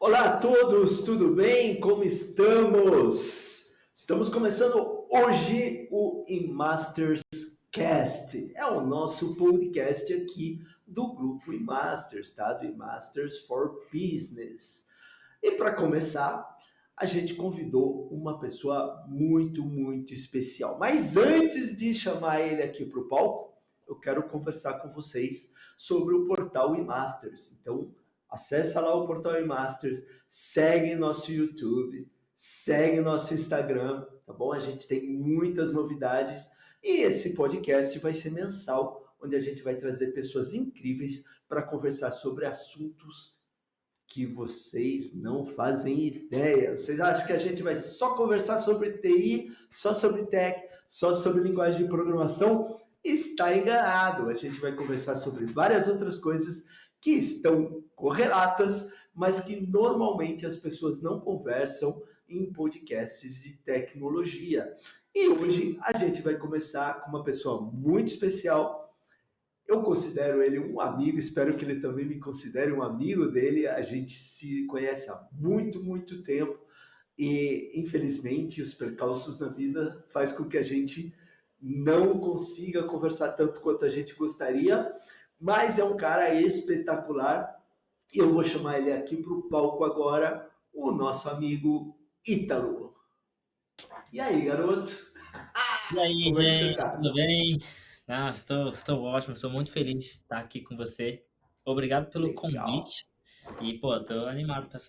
Olá a todos, tudo bem? Como estamos? Estamos começando hoje o eMasters Cast. É o nosso podcast aqui do grupo eMasters, tá? Do eMasters for Business. E para começar, a gente convidou uma pessoa muito especial. Mas antes de chamar ele aqui para o palco, eu quero conversar com vocês sobre o portal eMasters. Então, acessa lá o portal eMasters, segue nosso YouTube, segue nosso Instagram, tá bom? A gente tem muitas novidades e esse podcast vai ser mensal, onde a gente vai trazer pessoas incríveis para conversar sobre assuntos que vocês não fazem ideia. Vocês acham que a gente vai só conversar sobre TI, só sobre tech, só sobre linguagem de programação? Está enganado. A gente vai conversar sobre várias outras coisas que estão correlatas, mas que normalmente as pessoas não conversam em podcasts de tecnologia. E hoje a gente vai começar com uma pessoa muito especial. Eu considero ele um amigo, espero que ele também me considere um amigo dele. A gente se conhece há muito tempo e, infelizmente, os percalços na vida faz com que a gente não consiga conversar tanto quanto a gente gostaria, mas é um cara espetacular e eu vou chamar ele aqui para o palco agora, o nosso amigo Ítalo. E aí, garoto? E aí, Como é que você gente, tudo tá? bem? Estou ótimo, estou muito feliz de estar aqui com você. Obrigado pelo Legal. convite. E, pô, tô animado para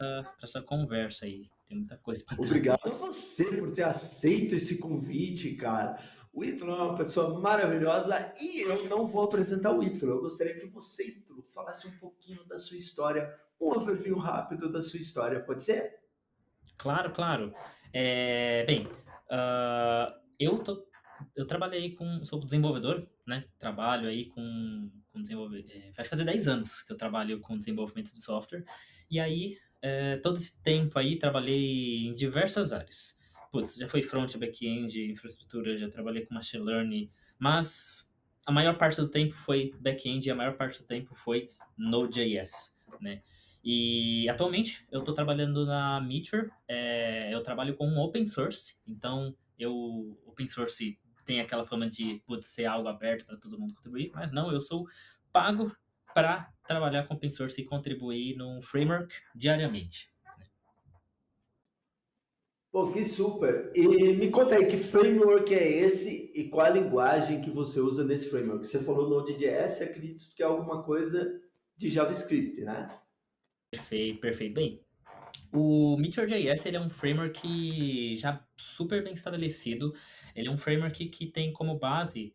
essa conversa aí. Tem muita coisa para Obrigado trazer. a você por ter aceito esse convite, cara. O Ítalo é uma pessoa maravilhosa e eu não vou apresentar o Ítalo. Eu gostaria que você, Ítalo, falasse um pouquinho da sua história, um overview rápido da sua história, pode ser? Claro, claro. Bem, eu trabalhei sou desenvolvedor, né? Trabalho aí com desenvolver. Vai fazer 10 anos que eu trabalho com desenvolvimento de software. E aí, todo esse tempo aí, trabalhei em diversas áreas. Putz, já foi front, back-end, infraestrutura, já trabalhei com machine learning, mas a maior parte do tempo foi back-end e a maior parte do tempo foi Node.js, né? E atualmente eu estou trabalhando na Meteor, eu trabalho com open source, então open source tem aquela fama de putz, ser algo aberto para todo mundo contribuir, mas não, eu sou pago para trabalhar com open source e contribuir num framework diariamente. Pô, que super! E me conta aí, que framework é esse e qual a linguagem que você usa nesse framework? Você falou Node.js, acredito que é alguma coisa de JavaScript, né? Perfeito, perfeito. Bem, o Meteor.js ele é um framework já super bem estabelecido. Ele é um framework que tem como base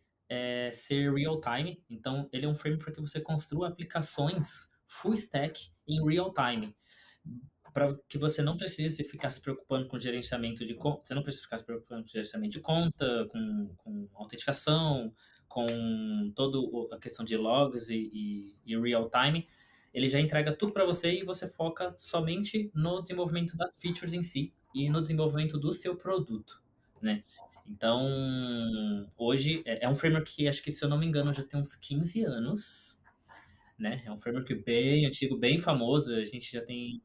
ser real-time. Então, ele é um framework para que você construa aplicações full stack em real-time. Para que você não precise ficar se preocupando com gerenciamento de conta, você não precisa ficar se preocupando com gerenciamento de conta, com autenticação, com toda a questão de logs e real-time. Ele já entrega tudo para você e você foca somente no desenvolvimento das features em si e no desenvolvimento do seu produto, né? Então, hoje é um framework que acho que, se eu não me engano, já tem uns 15 anos, né? É um framework bem antigo, bem famoso. A gente já tem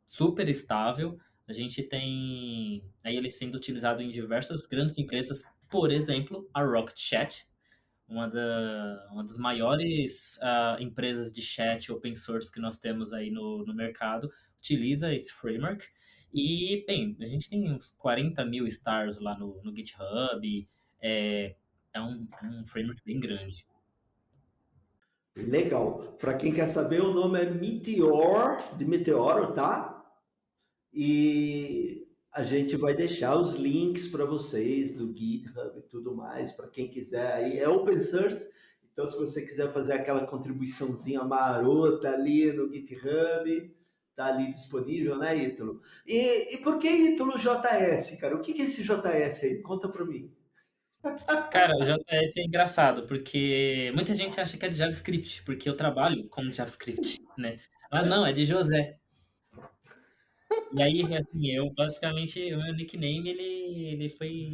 super estável. A gente tem aí ele sendo utilizado em diversas grandes empresas, por exemplo, a Rocket Chat, uma das maiores empresas de chat open source que nós temos aí no mercado, utiliza esse framework. E, bem, a gente tem uns 40 mil stars lá no GitHub. É, é um framework bem grande. Legal. Para quem quer saber, o nome é Meteor, de meteoro, tá? E a gente vai deixar os links para vocês do GitHub e tudo mais, para quem quiser aí. É open source, então se você quiser fazer aquela contribuiçãozinha marota ali no GitHub, tá ali disponível, né, Ítalo? E por que Ítalo JS, cara? O que é esse JS aí? Conta para mim. Cara, o JS é engraçado, porque muita gente acha que é de JavaScript, porque eu trabalho com JavaScript, né? Mas não, é de José. E aí, assim, eu basicamente, o meu nickname, ele foi.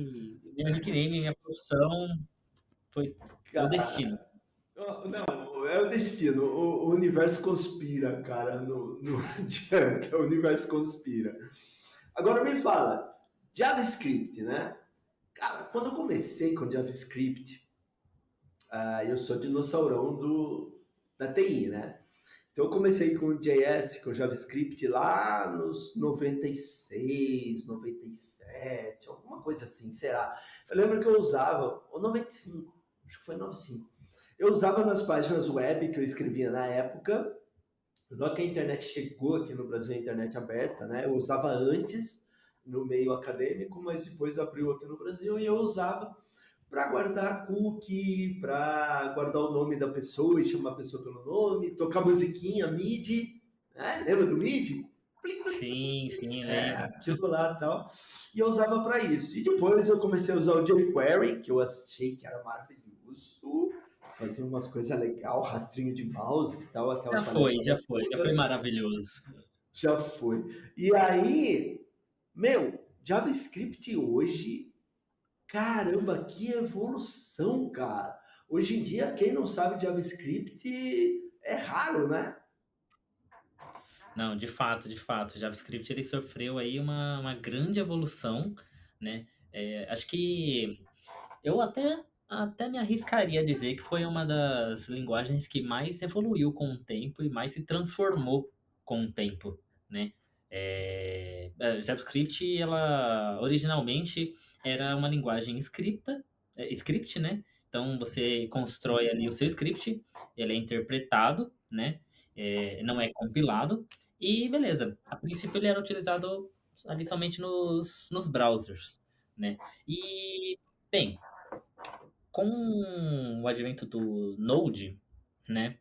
Meu nickname, minha profissão, foi o destino. Não, é o destino. O universo conspira, cara. Não adianta, o universo conspira. Agora me fala, JavaScript, né? Cara, quando eu comecei com JavaScript, eu sou dinossaurão da TI, né? Então eu comecei com JS, com JavaScript lá nos 96, 97, alguma coisa assim, será? Eu lembro que eu usava, ou 95, acho que foi 95. Eu usava nas páginas web que eu escrevia na época, logo que a internet chegou aqui no Brasil, a internet aberta, né? Eu usava antes no meio acadêmico, mas depois abriu aqui no Brasil e eu usava para guardar cookie, para guardar o nome da pessoa e chamar a pessoa pelo nome, tocar musiquinha, MIDI, né? Lembra do MIDI? Plim, plim, Sim, sim, é, lembro. aquilo lá e tal. E eu usava para isso. E depois eu comecei a usar o jQuery, que eu achei que era maravilhoso, fazia umas coisas legais, rastrinho de mouse e tal, aquela palhaçada Já foi toda. maravilhoso. Já foi. E aí, meu, JavaScript hoje, caramba, que evolução, cara. Hoje em dia, quem não sabe JavaScript é raro, né? Não, de fato, o JavaScript ele sofreu aí uma grande evolução, né? Acho que eu até me arriscaria a dizer que foi uma das linguagens que mais evoluiu com o tempo e mais se transformou com o tempo, né? A JavaScript, ela originalmente era uma linguagem script, né? Então você constrói ali o seu script, ele é interpretado, né? Não é compilado e beleza. A princípio ele era utilizado ali somente nos browsers, né? E bem, com o advento do Node, né?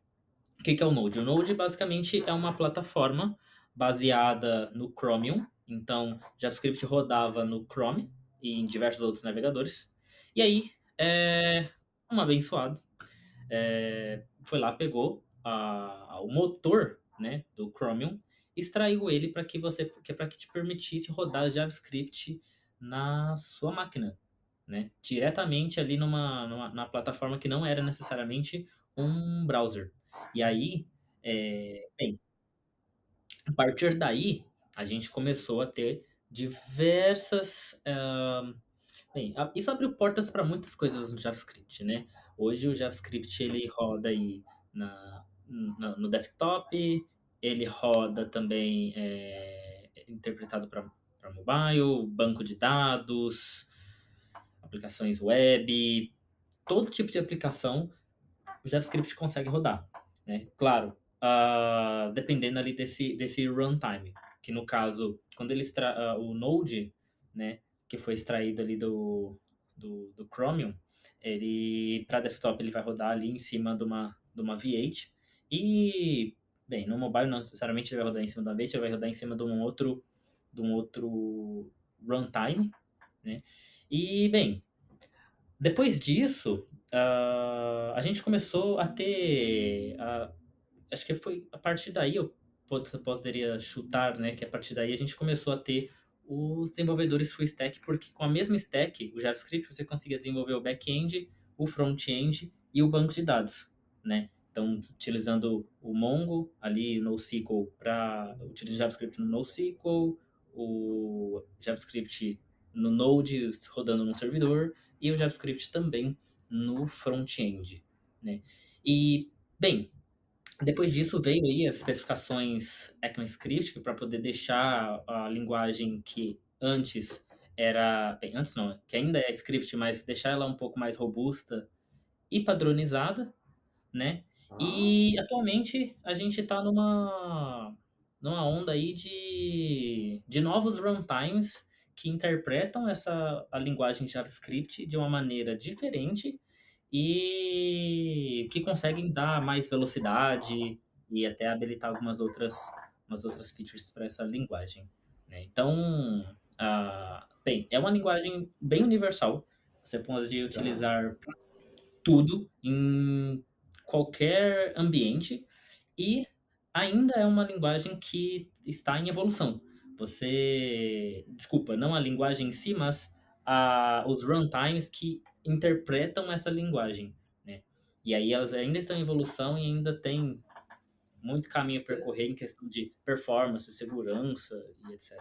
O que que é o Node? O Node basicamente é uma plataforma baseada no Chromium. Então, JavaScript rodava no Chrome e em diversos outros navegadores. E aí, um abençoado foi lá, pegou o motor, né, do Chromium, extraiu ele para que te permitisse rodar JavaScript na sua máquina, né, diretamente ali na plataforma que não era necessariamente um browser. E aí, bem, a partir daí, a gente começou a ter diversas. Bem, isso abriu portas para muitas coisas no JavaScript, né? Hoje o JavaScript ele roda aí no desktop, ele roda também interpretado para mobile, banco de dados, aplicações web, todo tipo de aplicação o JavaScript consegue rodar, né? Claro, dependendo ali desse runtime, que no caso, quando o Node, né, que foi extraído ali do Chromium, ele para desktop ele vai rodar ali em cima de uma V8 e bem, no mobile não necessariamente ele vai rodar em cima da V8, ele vai rodar em cima de um outro runtime, né? E bem, depois disso, a gente começou a ter. Acho que foi a partir daí, eu poderia chutar, né? Que a partir daí a gente começou a ter os desenvolvedores full stack, porque com a mesma stack, o JavaScript, você conseguia desenvolver o back-end, o front-end e o banco de dados, né? Então, utilizando o Mongo ali no NoSQL para utilizar JavaScript no NoSQL, o JavaScript no Node rodando num servidor e o JavaScript também no front-end, né? E, bem, depois disso veio aí as especificações ECMAScript para poder deixar a linguagem que antes era, bem, antes não, que ainda é script, mas deixar ela um pouco mais robusta e padronizada, né? Ah, E atualmente a gente está numa onda aí de novos runtimes que interpretam a linguagem JavaScript de uma maneira diferente e que conseguem dar mais velocidade e até habilitar umas outras features para essa linguagem, né? Então, bem, é uma linguagem bem universal. Você pode tá. utilizar tudo em qualquer ambiente e ainda é uma linguagem que está em evolução. Desculpa, não a linguagem em si, mas os runtimes que interpretam essa linguagem, né? E aí elas ainda estão em evolução e ainda tem muito caminho a percorrer em questão de performance, segurança e etc.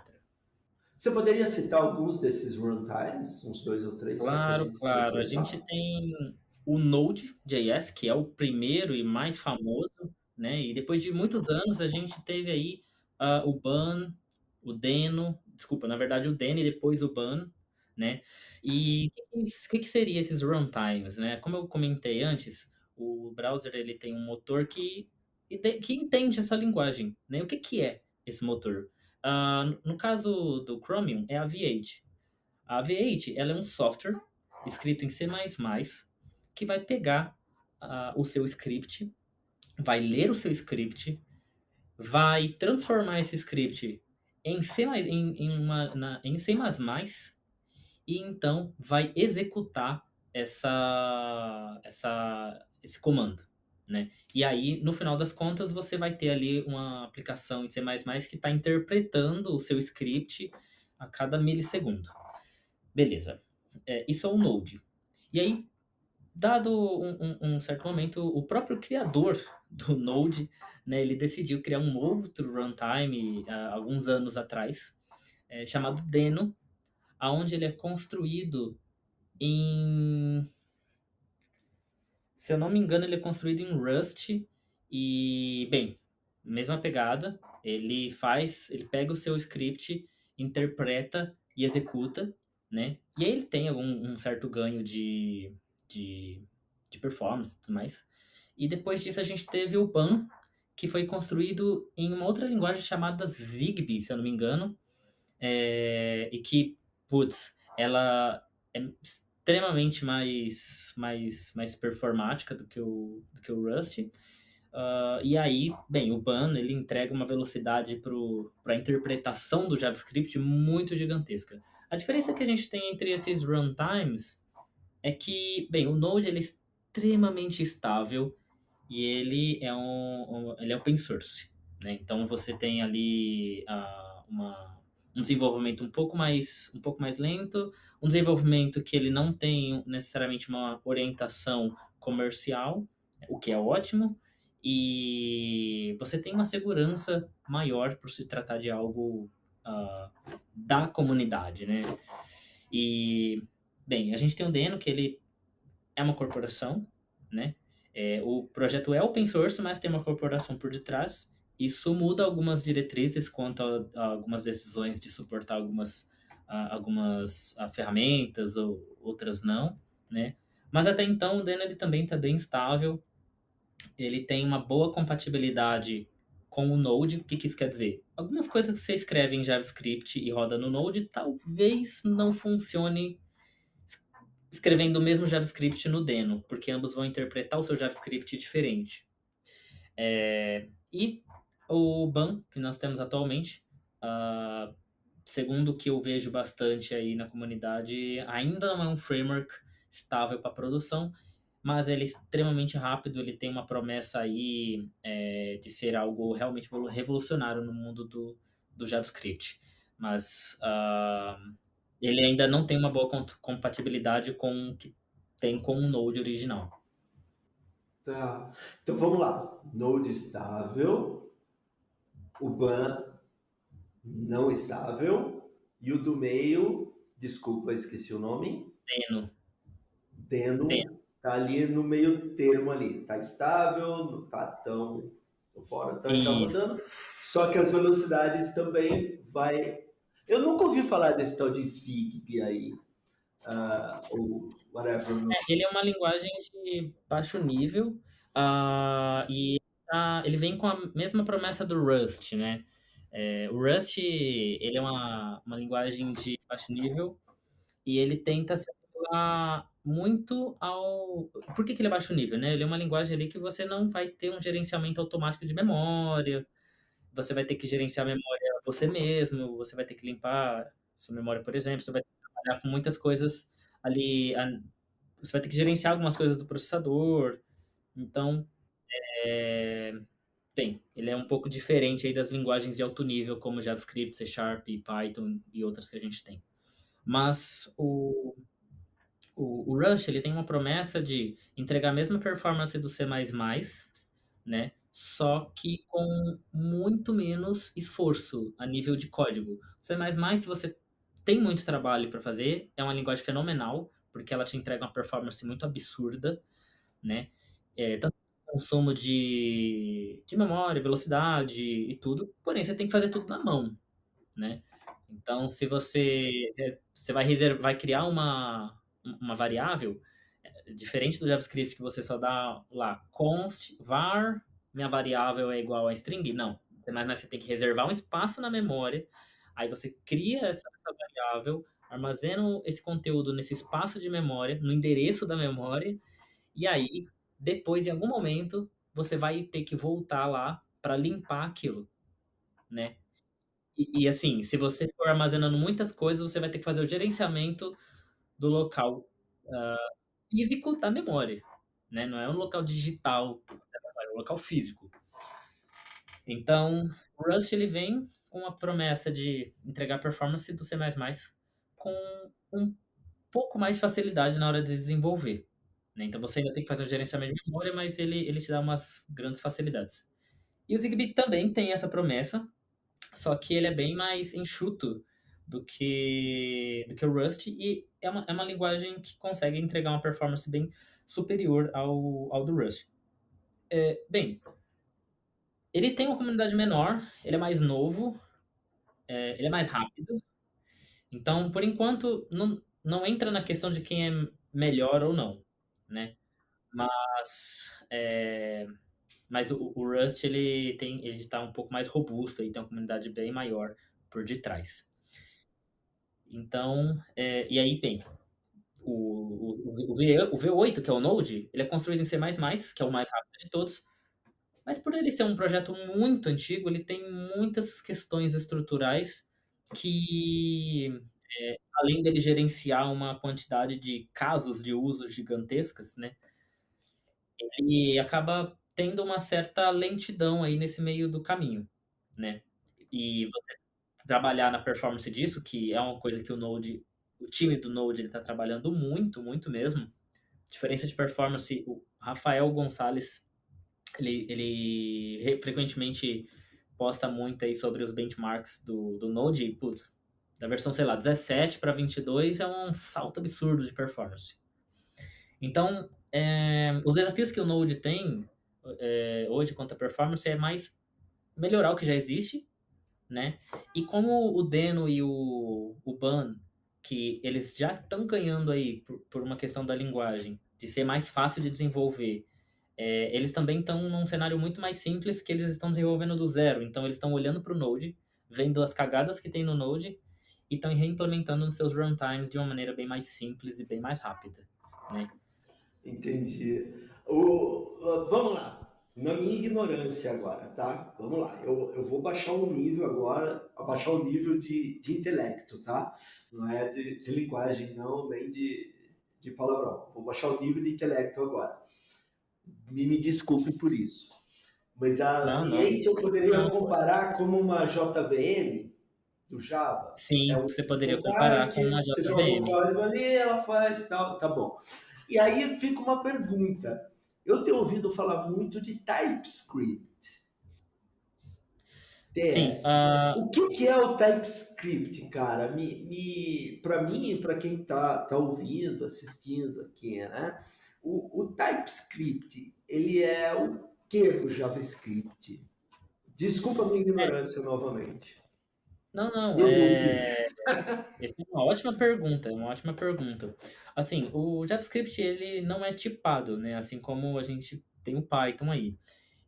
Você poderia citar alguns desses runtimes, uns dois ou três, só para a Claro, gente se claro. A gente localizar? tem o Node.js, que é o primeiro e mais famoso, né? E depois de muitos anos a gente teve aí o Ban, o Deno, desculpa, na verdade o Deno e depois o Ban, né? E o que seria esses runtimes, né? Como eu comentei antes, o browser ele tem um motor que entende essa linguagem, né? O que é esse motor? No caso do Chromium, é a V8. A V8, ela é um software escrito em C++ que vai pegar o seu script, vai ler o seu script, vai transformar esse script em C++, em C++ e então vai executar esse comando, né? E aí, no final das contas, você vai ter ali uma aplicação em C++ que está interpretando o seu script a cada milissegundo. Beleza. Isso é o Node. E aí, dado um certo momento, o próprio criador do Node, né, ele decidiu criar um outro runtime alguns anos atrás, chamado Deno, aonde ele é construído em, se eu não me engano, ele é construído em Rust e, bem, mesma pegada, ele pega o seu script, interpreta e executa, né? E aí ele tem um certo ganho de, de performance e tudo mais. E depois disso a gente teve o PAN, que foi construído em uma outra linguagem chamada Zigbee, se eu não me engano, e que, putz, ela é extremamente mais performática do que o Rust. E aí, bem, o BAN ele entrega uma velocidade para a interpretação do JavaScript muito gigantesca. A diferença que a gente tem entre esses runtimes é que, bem, o Node ele é extremamente estável e ele é open source, né? Então você tem ali um desenvolvimento um pouco mais lento, um desenvolvimento que ele não tem necessariamente uma orientação comercial, o que é ótimo, e você tem uma segurança maior por se tratar de algo ah, da comunidade, né? E bem, a gente tem o Deno, que ele é uma corporação, né? O projeto é open source, mas tem uma corporação por detrás. Isso muda algumas diretrizes quanto a algumas decisões de suportar algumas ferramentas ou outras não, né? Mas até então o Deno ele também está bem estável. Ele tem uma boa compatibilidade com o Node. O que que isso quer dizer? Algumas coisas que você escreve em JavaScript e roda no Node talvez não funcione escrevendo o mesmo JavaScript no Deno, porque ambos vão interpretar o seu JavaScript diferente. E o BAN que nós temos atualmente, ah, segundo o que eu vejo bastante aí na comunidade, ainda não é um framework estável para produção, mas ele é extremamente rápido, ele tem uma promessa aí de ser algo realmente revolucionário no mundo do JavaScript. Mas ele ainda não tem uma boa compatibilidade com o que tem com o Node original. Tá. Então vamos lá. Node estável, o ban não estável, e o do meio, desculpa, esqueci o nome, Deno, Deno. Deno, tá ali no meio termo ali. Tá estável, não tá tão fora, tá Isso. rodando, só que as velocidades também vai. Eu nunca ouvi falar desse tal de Figp aí, ou whatever. Ele é uma linguagem de baixo nível, e ele vem com a mesma promessa do Rust, né? O Rust, ele é uma linguagem de baixo nível e ele tenta se adequar muito ao... Por que que ele é baixo nível, né? Ele é uma linguagem ali que você não vai ter um gerenciamento automático de memória, você vai ter que gerenciar a memória você mesmo, você vai ter que limpar sua memória, por exemplo, você vai ter que trabalhar com muitas coisas ali, você vai ter que gerenciar algumas coisas do processador. Então, é, bem, ele é um pouco diferente aí das linguagens de alto nível, como JavaScript, C Sharp, Python e outras que a gente tem. Mas O Rust, ele tem uma promessa de entregar a mesma performance do C++, né? Só que com muito menos esforço a nível de código. O C++, se você tem muito trabalho para fazer, é uma linguagem fenomenal, porque ela te entrega uma performance muito absurda, né? Tanto consumo de memória, velocidade e tudo, porém você tem que fazer tudo na mão, né? Então, se você vai criar uma variável, diferente do JavaScript que você só dá lá const var, minha variável é igual a string, não. Mas você tem que reservar um espaço na memória, aí você cria essa variável, armazena esse conteúdo nesse espaço de memória, no endereço da memória, e aí, depois, em algum momento, você vai ter que voltar lá para limpar aquilo, né? Assim, se você for armazenando muitas coisas, você vai ter que fazer o gerenciamento do local físico da memória, né? Não é um local digital da memória, é um local físico. Então, o Rust ele vem com a promessa de entregar performance do C++ com um pouco mais de facilidade na hora de desenvolver, né? Então, você ainda tem que fazer um gerenciamento de memória, mas ele te dá umas grandes facilidades. E o Zigbee também tem essa promessa, só que ele é bem mais enxuto do que o Rust e é uma linguagem que consegue entregar uma performance bem superior ao do Rust. Bem, ele tem uma comunidade menor, ele é mais novo, ele é mais rápido. Então, por enquanto, não entra na questão de quem é melhor ou não, né? Mas o Rust ele está um pouco mais robusto e tem uma comunidade bem maior por detrás. Então, e aí, bem, o V8, que é o Node, ele é construído em C++, que é o mais rápido de todos, mas por ele ser um projeto muito antigo, ele tem muitas questões estruturais que, além dele gerenciar uma quantidade de casos de uso gigantescas, né, ele acaba tendo uma certa lentidão aí nesse meio do caminho, né? E você trabalhar na performance disso, que é uma coisa que o time do Node ele está trabalhando muito, muito mesmo. Diferença de performance, o Rafael Gonçalves, ele frequentemente posta muito aí sobre os benchmarks do Node e, putz, da versão, sei lá, 17 para 22 é um salto absurdo de performance. Então, os desafios que o Node tem hoje quanto à performance é mais melhorar o que já existe, né? E como o Deno e o Ban, que eles já estão ganhando aí por uma questão da linguagem, de ser mais fácil de desenvolver, eles também estão num cenário muito mais simples que eles estão desenvolvendo do zero. Então, eles estão olhando para o Node, vendo as cagadas que tem no Node e estão reimplementando nos seus runtimes de uma maneira bem mais simples e bem mais rápida, né? Entendi. Vamos lá. Na minha ignorância agora, tá? Vamos lá. Eu vou baixar um nível agora, abaixar o nível de intelecto, tá? Não é de linguagem, não, nem de palavrão. Vou baixar o nível de intelecto agora. Me desculpe por isso. Mas a Não, não, V8 eu poderia não. comparar como uma JVM do Java. É Sim, um você poderia lugar comparar com que uma você joga o JVM. código ali, ela faz tal, tá bom. E aí fica uma pergunta. Eu tenho ouvido falar muito de TypeScript, Sim, TS. O que é o TypeScript, cara? Para mim e para quem tá ouvindo, assistindo aqui, né? O TypeScript, ele é o que do JavaScript? Desculpa a minha ignorância novamente. não, não, Meu Deus. essa é uma ótima pergunta, é uma ótima pergunta. Assim, o JavaScript ele não é tipado, né? Assim como a gente tem o Python aí.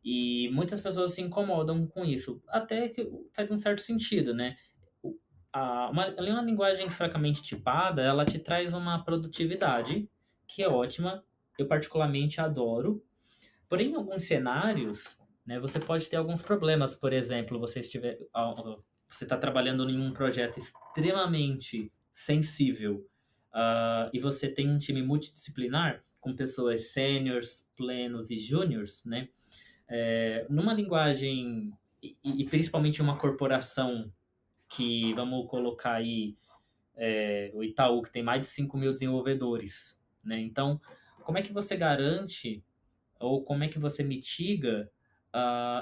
E muitas pessoas se incomodam com isso, até que faz um certo sentido, né? Uma linguagem fracamente tipada, ela te traz uma produtividade que é ótima, eu particularmente adoro. Porém, em alguns cenários, né, você pode ter alguns problemas. Por exemplo, você está trabalhando em um projeto extremamente sensível, e você tem um time multidisciplinar com pessoas sêniores, plenos e júniors, né? Numa linguagem e principalmente uma corporação que vamos colocar aí o Itaú que tem mais de 5.000 desenvolvedores né? Então, como é que você garante ou como é que você mitiga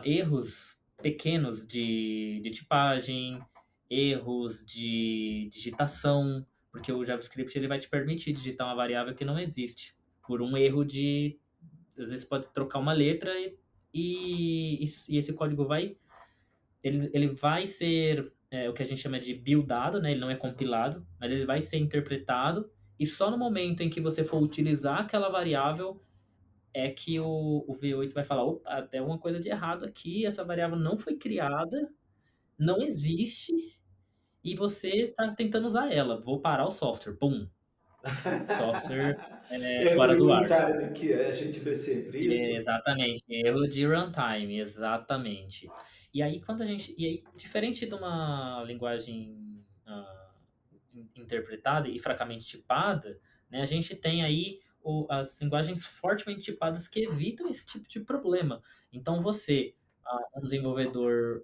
erros pequenos de tipagem, erros de digitação, porque o JavaScript ele vai te permitir digitar uma variável que não existe, por um erro de, às vezes pode trocar uma letra e esse código ele vai ser o que a gente chama de buildado, né? Ele não é compilado, mas ele vai ser interpretado e só no momento em que você for utilizar aquela variável é que o V8 vai falar: opa, tem alguma coisa de errado aqui, essa variável não foi criada, não existe, e você está tentando usar ela. Vou parar o software. Pum, software Erro fora de do ar. runtime, que a gente vê sempre isso. Exatamente, erro de runtime, exatamente. E aí diferente de uma linguagem interpretada e fracamente tipada, né, a gente tem aí as linguagens fortemente tipadas que evitam esse tipo de problema. Então você, um desenvolvedor,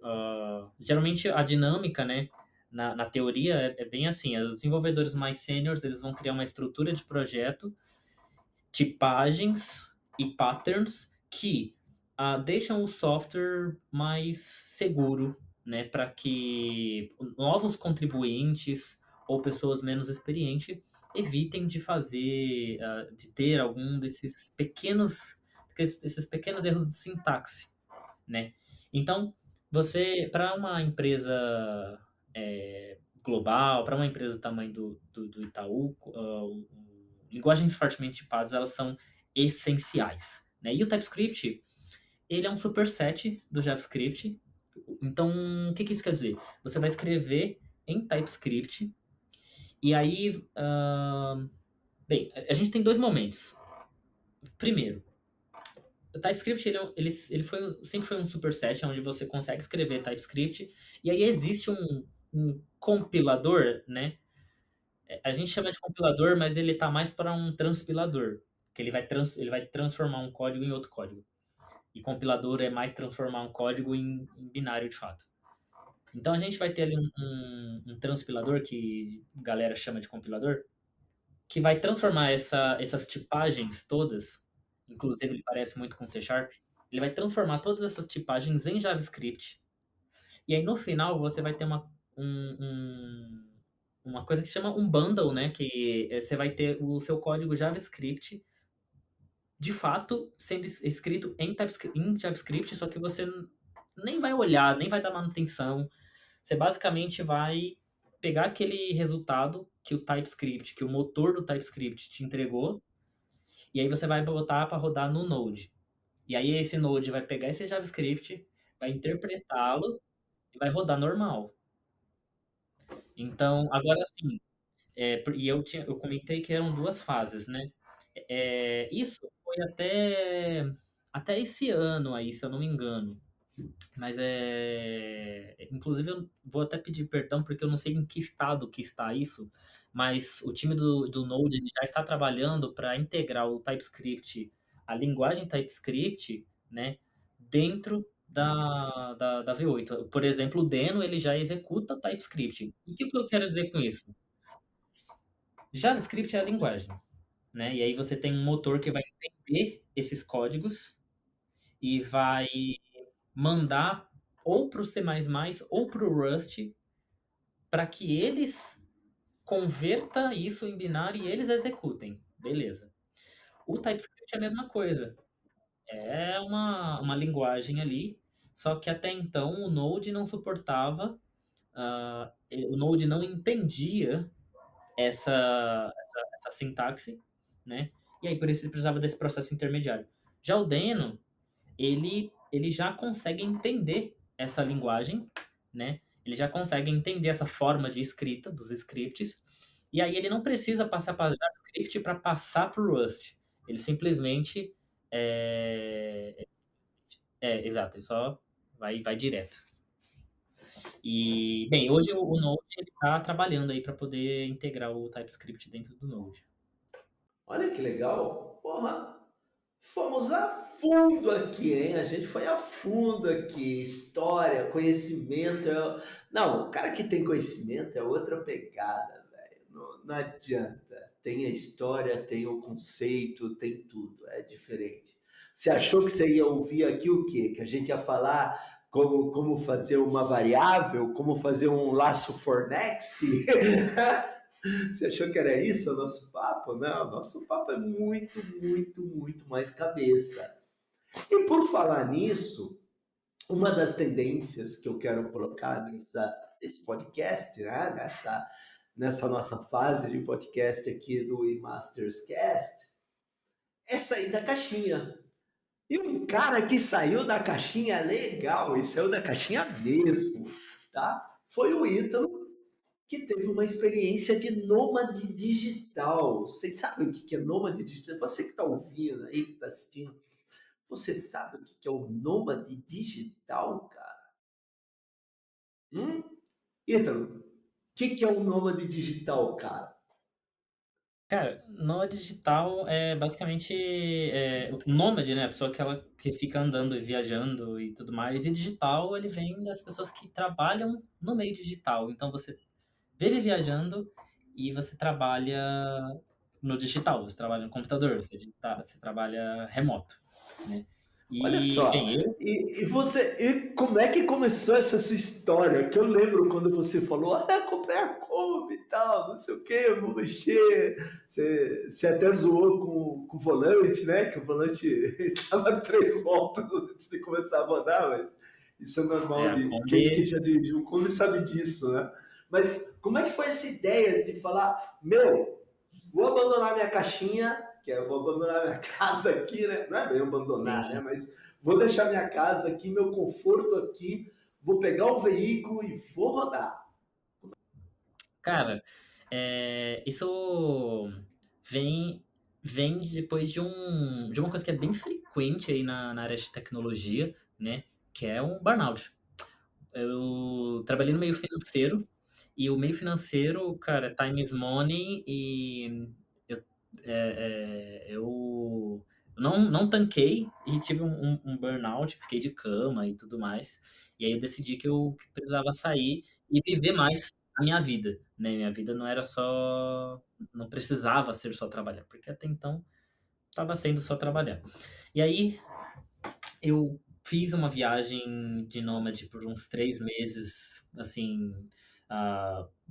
geralmente a dinâmica, né, na teoria é bem assim, os desenvolvedores mais sêniores, eles vão criar uma estrutura de projeto, tipagens e patterns que deixam o software mais seguro, né, para que novos contribuintes ou pessoas menos experientes evitem de fazer, de ter algum desses pequenos erros de sintaxe, né? Então, você, para uma empresa global, para uma empresa do tamanho do Itaú, linguagens fortemente tipadas, elas são essenciais, né? E o TypeScript, ele é um superset do JavaScript. Então, o que isso quer dizer? Você vai escrever em TypeScript e aí, bem, a gente tem dois momentos. Primeiro, o TypeScript sempre foi um superset onde você consegue escrever TypeScript e aí existe um compilador, né? A gente chama de compilador, mas ele tá mais para um transpilador, que ele vai transformar um código em outro código. E compilador é mais transformar um código em binário de fato. Então a gente vai ter ali um transpilador, que a galera chama de compilador, que vai transformar essas tipagens todas, inclusive ele parece muito com C Sharp, ele vai transformar todas essas tipagens em JavaScript. E aí no final você vai ter um, um- uma coisa que se chama um bundle, né? Que você vai ter o seu código JavaScript de fato sendo escrito em JavaScript, só que você nem vai olhar, nem vai dar manutenção. Você basicamente vai pegar aquele resultado que o TypeScript, que o motor do TypeScript te entregou, e aí você vai botar para rodar no Node. E aí esse Node vai pegar esse JavaScript, vai interpretá-lo e vai rodar normal. Então, agora sim, e eu comentei que eram duas fases, né? Isso foi até esse ano aí, se eu não me engano. Mas inclusive eu vou até pedir perdão porque eu não sei em que estado que está isso, mas o time do Node ele já está trabalhando para integrar o TypeScript, a linguagem TypeScript, né, dentro da V8. Por exemplo, o Deno ele já executa TypeScript. E o que eu quero dizer com isso? JavaScript é a linguagem, né? E aí você tem um motor que vai entender esses códigos e vai mandar ou para o C++ ou para o Rust para que eles converta isso em binário e eles executem. Beleza. O TypeScript é a mesma coisa. É uma linguagem ali, só que até então o Node não suportava, o Node não entendia essa sintaxe, né? E aí por isso ele precisava desse processo intermediário. Já o Deno, ele já consegue entender essa linguagem, né? Ele já consegue entender essa forma de escrita dos scripts, e aí ele não precisa passar para JavaScript para passar para o Rust. Ele simplesmente exato, ele só vai direto. E, bem, hoje o Node ele está trabalhando aí para poder integrar o TypeScript dentro do Node. Olha que legal. Porra, fomos a fundo aqui, hein? A gente foi a fundo aqui. História, conhecimento. Não, o cara que tem conhecimento é outra pegada, velho. não adianta. Tem a história, tem o conceito, tem tudo. É diferente. Você achou que você ia ouvir aqui o quê? Que a gente ia falar como fazer uma variável, como fazer um laço for next? Você achou que era isso o nosso papo? Não, nosso papo é muito, muito, muito mais cabeça. E por falar nisso, uma das tendências que eu quero colocar nesse podcast, né? Nessa nossa fase de podcast aqui do eMasters Cast, é sair da caixinha. E um cara que saiu da caixinha legal, e saiu da caixinha mesmo, tá? Foi o Ítalo, que teve uma experiência de nômade digital. Vocês sabem o que é nômade digital? Você que está ouvindo aí, que está assistindo, você sabe o que é o nômade digital, cara? Hum? Ítalo, que é o nômade digital, cara? Cara, nômade digital é basicamente o nômade, né? A pessoa que fica andando e viajando e tudo mais. E digital, ele vem das pessoas que trabalham no meio digital. Então você vive viajando e você trabalha no digital, você trabalha no computador, você trabalha remoto, né? Olha E, só, bem, eu, e como é que começou essa sua história? Que eu lembro quando você falou, comprei a Kombi e tal, não sei o que, eu vou mexer. Você até zoou com o volante, né? Que o volante estava 3 voltas antes de começar a rodar, mas isso é normal a de quem Kombi, já dirigiu Kombi sabe disso, né? Mas como é que foi essa ideia de falar, meu, vou abandonar minha caixinha, que é vou abandonar minha casa aqui, né? Não é bem abandonar, né? sim, Mas vou deixar minha casa aqui, meu conforto aqui, vou pegar o veículo e vou rodar. cara, isso vem, vem depois de uma coisa que é bem frequente aí na área de tecnologia, né? Que é um burnout. Eu trabalhei no meio financeiro, e o meio financeiro, cara, time is money, e eu, eu não tanquei e tive um burnout, fiquei de cama e tudo mais. E aí eu decidi que precisava sair e viver mais a minha vida, né? Minha vida não era só, não precisava ser só trabalhar, porque até então estava sendo só trabalhar. E aí eu fiz uma viagem de nômade por uns 3 meses, assim,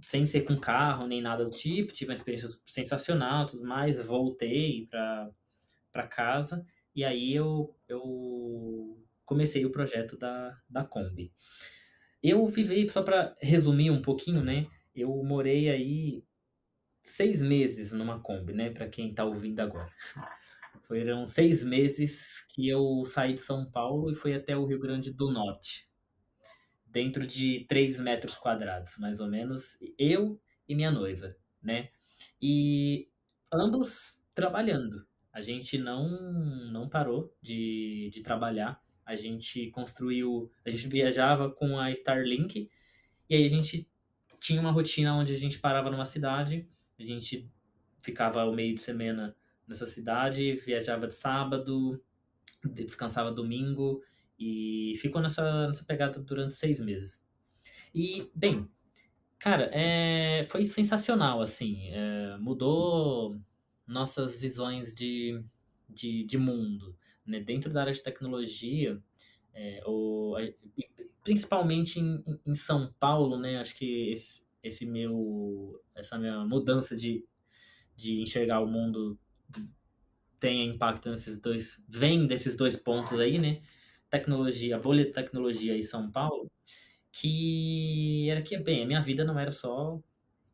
sem ser com carro nem nada do tipo. Tive uma experiência sensacional, tudo mais. Voltei para casa e aí eu comecei o projeto da Kombi. Eu vivi, só para resumir um pouquinho, né? Eu morei aí 6 meses numa Kombi, né? Para quem está ouvindo agora. Foram 6 meses que eu saí de São Paulo e fui até o Rio Grande do Norte, dentro de 3 metros quadrados, mais ou menos, eu e minha noiva, né? E ambos trabalhando. A gente não parou de trabalhar. A gente viajava com a Starlink, e aí a gente tinha uma rotina onde a gente parava numa cidade, a gente ficava o meio de semana nessa cidade, viajava de sábado, descansava domingo e ficou nessa pegada durante 6 meses. E, bem, cara, foi sensacional, assim, mudou nossas visões de mundo, né? Dentro da área de tecnologia, principalmente em São Paulo, né? Acho que essa minha mudança de enxergar o mundo tem impacto vem desses dois pontos aí, né? Tecnologia, a bolha de tecnologia em São Paulo, que era que, bem, a minha vida não era só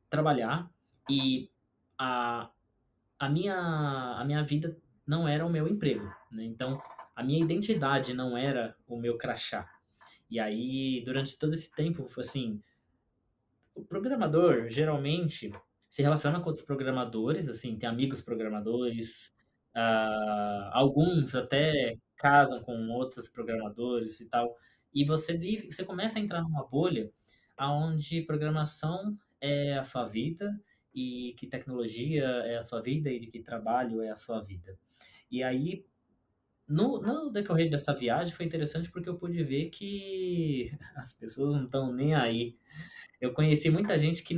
trabalhar, e a, a minha vida não era o meu emprego, né? Então, a minha identidade não era o meu crachá. E aí, durante todo esse tempo, assim, o programador geralmente se relaciona com outros programadores, assim, tem amigos programadores, alguns até casam com outros programadores e tal. E você começa a entrar numa bolha aonde programação é a sua vida e que tecnologia é a sua vida e de que trabalho é a sua vida. E aí, no decorrer dessa viagem foi interessante porque eu pude ver que as pessoas não estão nem aí. Eu conheci muita gente que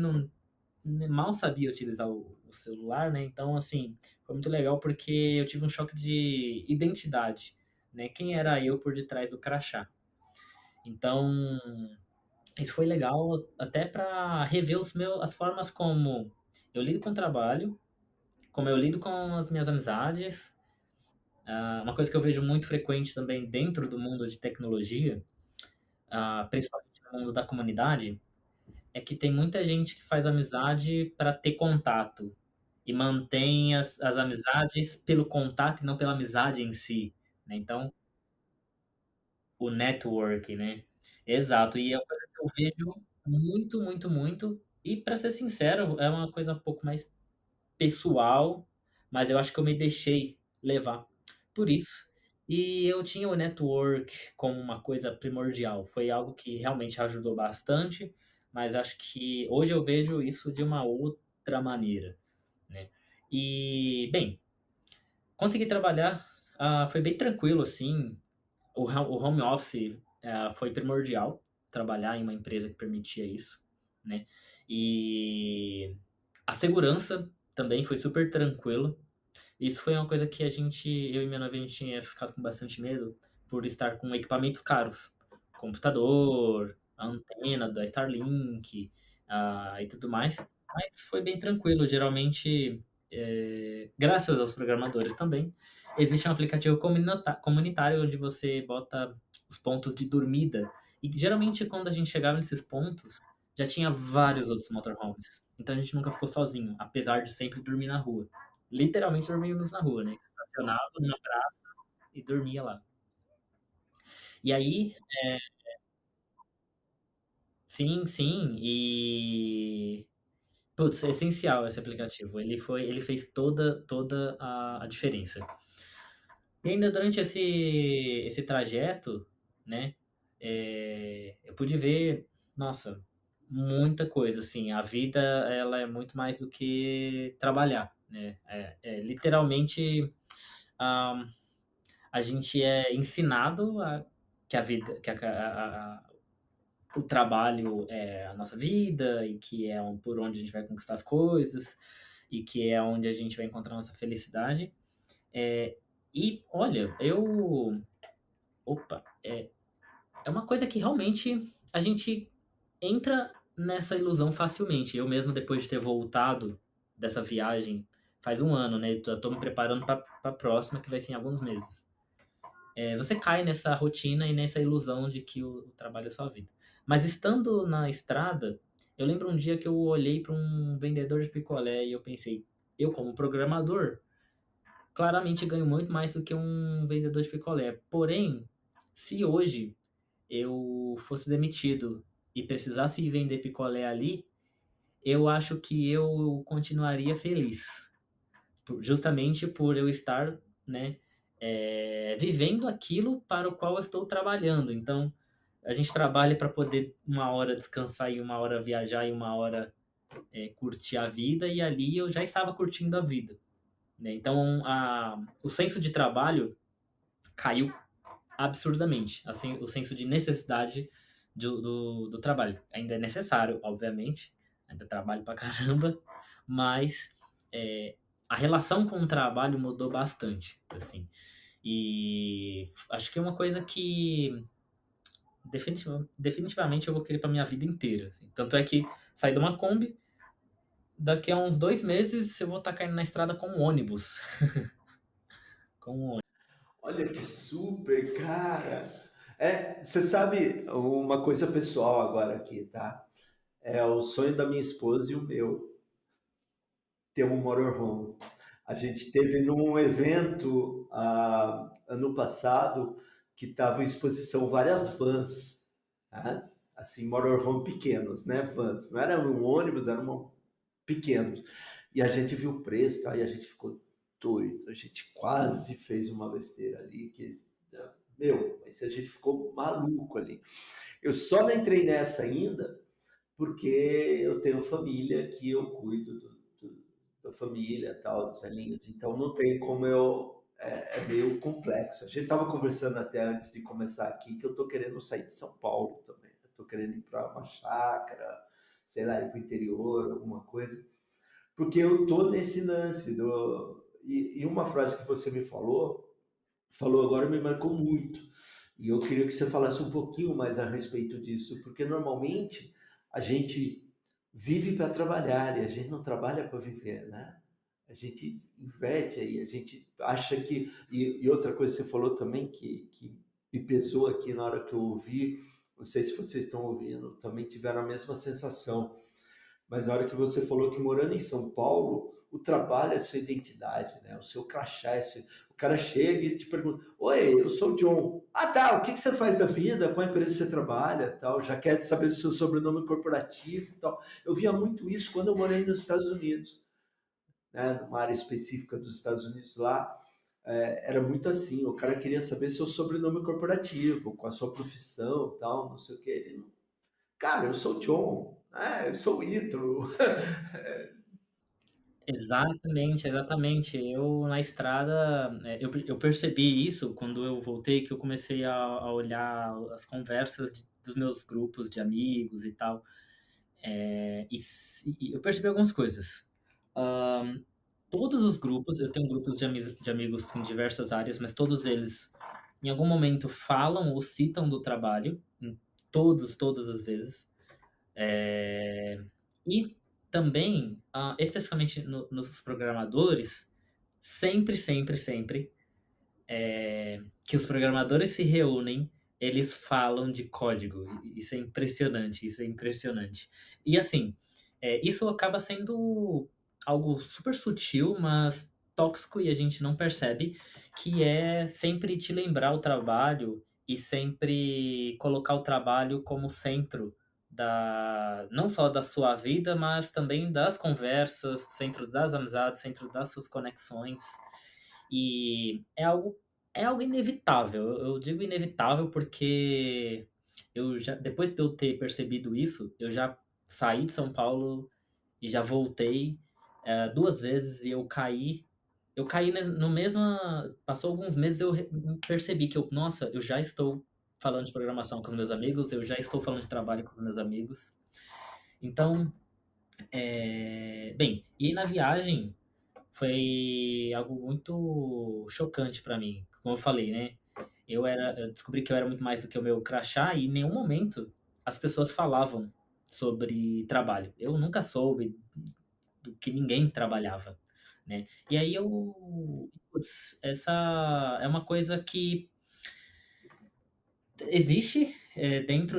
mal sabia utilizar o celular, né? Então, assim, foi muito legal porque eu tive um choque de identidade, né? Quem era eu por detrás do crachá? Então, isso foi legal até para rever as formas como eu lido com o trabalho, como eu lido com as minhas amizades. Uma coisa que eu vejo muito frequente também dentro do mundo de tecnologia, principalmente no mundo da comunidade, é que tem muita gente que faz amizade para ter contato e mantém as amizades pelo contato e não pela amizade em si, né? Então, o network, né? Exato. E é uma coisa que eu vejo muito, muito, muito. E para ser sincero, é uma coisa um pouco mais pessoal, mas eu acho que eu me deixei levar por isso. E eu tinha o network como uma coisa primordial. Foi algo que realmente ajudou bastante, mas acho que hoje eu vejo isso de uma outra maneira, né? E, bem, consegui trabalhar, foi bem tranquilo, assim. O home office foi primordial, trabalhar em uma empresa que permitia isso, né? E a segurança também foi super tranquilo. Isso foi uma coisa que eu e minha noiva, a gente tinha ficado com bastante medo por estar com equipamentos caros. Computador, a antena da Starlink, e tudo mais. Mas foi bem tranquilo. Geralmente, graças aos programadores também, existe um aplicativo comunitário onde você bota os pontos de dormida. E geralmente, quando a gente chegava nesses pontos, já tinha vários outros motorhomes. Então a gente nunca ficou sozinho, apesar de sempre dormir na rua. Literalmente dormíamos na rua, né? Estacionava na praça e dormia lá. E aí, sim, sim, e putz, é essencial esse aplicativo. Ele fez toda a diferença. E ainda durante esse trajeto, né, eu pude ver, nossa, muita coisa, assim. A vida, ela é muito mais do que trabalhar, né? Literalmente, ah, a gente é ensinado que a vida, o trabalho é a nossa vida e que é por onde a gente vai conquistar as coisas e que é onde a gente vai encontrar nossa felicidade. É, e olha, opa, é uma coisa que realmente a gente entra nessa ilusão facilmente. Eu mesmo, depois de ter voltado dessa viagem, faz um ano, né? Já tô me preparando para a próxima, que vai ser em alguns meses. Você cai nessa rotina e nessa ilusão de que o trabalho é sua vida. Mas estando na estrada, eu lembro um dia que eu olhei para um vendedor de picolé e eu pensei, eu como programador, claramente ganho muito mais do que um vendedor de picolé. Porém, se hoje eu fosse demitido e precisasse ir vender picolé ali, eu acho que eu continuaria feliz justamente por eu estar, né, vivendo aquilo para o qual eu estou trabalhando. Então, a gente trabalha para poder uma hora descansar e uma hora viajar e uma hora curtir a vida, e ali eu já estava curtindo a vida, né? Então, o senso de trabalho caiu absurdamente, assim, o senso de necessidade do trabalho. Ainda é necessário, obviamente, ainda trabalho pra caramba, mas a relação com o trabalho mudou bastante, assim. E acho que é uma coisa que definitivamente eu vou querer pra minha vida inteira, assim. Tanto é que saí de uma Kombi, daqui a uns 2 meses eu vou estar caindo na estrada com um ônibus. Com um ônibus. Olha que super, cara. Você sabe uma coisa pessoal agora aqui, tá? É o sonho da minha esposa e o meu, ter um motorhome. A gente teve num evento ano passado que estava em exposição várias vans, tá? Assim, motorhome pequenos, né? Vans. Não era um ônibus, eram pequenos. E a gente viu o preço, tá? E a gente ficou doido. A gente quase fez uma besteira ali, meu, mas a gente ficou maluco ali. Eu só não entrei nessa ainda porque eu tenho família que eu cuido da família, tal, dos velhinhos, então não tem como eu. É meio complexo. A gente estava conversando até antes de começar aqui que eu tô querendo sair de São Paulo também. Eu tô querendo ir para uma chácara, sei lá, ir para o interior, alguma coisa, porque eu tô nesse lance do. E uma frase que você me falou agora me marcou muito. E eu queria que você falasse um pouquinho mais a respeito disso, porque normalmente a gente vive para trabalhar e a gente não trabalha para viver, né? A gente inverte aí, a gente acha que. E outra coisa que você falou também que me pesou aqui na hora que eu ouvi, não sei se vocês estão ouvindo, também tiveram a mesma sensação, mas na hora que você falou que morando em São Paulo, o trabalho é sua identidade, né? O seu crachá é seu... O cara chega e te pergunta: Oi, eu sou o John. Ah, tá. O que que você faz da vida? Qual empresa você trabalha? Tal. Já quer saber do seu sobrenome corporativo e tal. Eu via muito isso quando eu morei nos Estados Unidos, né? Numa área específica dos Estados Unidos lá. Era muito assim, o cara queria saber seu sobrenome corporativo, com a sua profissão, tal, não sei o que. Ele, não- Cara, eu sou o John, eu sou o Ítalo. Exatamente, exatamente. Eu na estrada, eu percebi isso quando eu voltei, que eu comecei a olhar as conversas dos meus grupos de amigos e tal. E eu percebi algumas coisas. Ahn, Todos os grupos, eu tenho grupos de amigos em diversas áreas, mas todos eles, em algum momento, falam ou citam do trabalho, todas as vezes. É, e também, especificamente nos programadores, sempre, que os programadores se reúnem, eles falam de código. Isso é impressionante, isso é impressionante. E assim, isso acaba sendo algo super sutil, mas tóxico e a gente não percebe, que é sempre te lembrar o trabalho e sempre colocar o trabalho como centro não só da sua vida, mas também das conversas, centro das amizades, centro das suas conexões. E é algo inevitável. Eu digo inevitável porque depois de eu ter percebido isso, eu já saí de São Paulo e já voltei, 2 vezes e eu caí no mesmo, passou alguns meses, percebi que nossa, eu já estou falando de programação com os meus amigos, eu já estou falando de trabalho com os meus amigos. Então, bem, e na viagem foi algo muito chocante para mim. Como eu falei, né? Eu descobri que eu era muito mais do que o meu crachá e em nenhum momento as pessoas falavam sobre trabalho. Eu nunca soube do que ninguém trabalhava, né? E aí putz, essa é uma coisa que existe dentro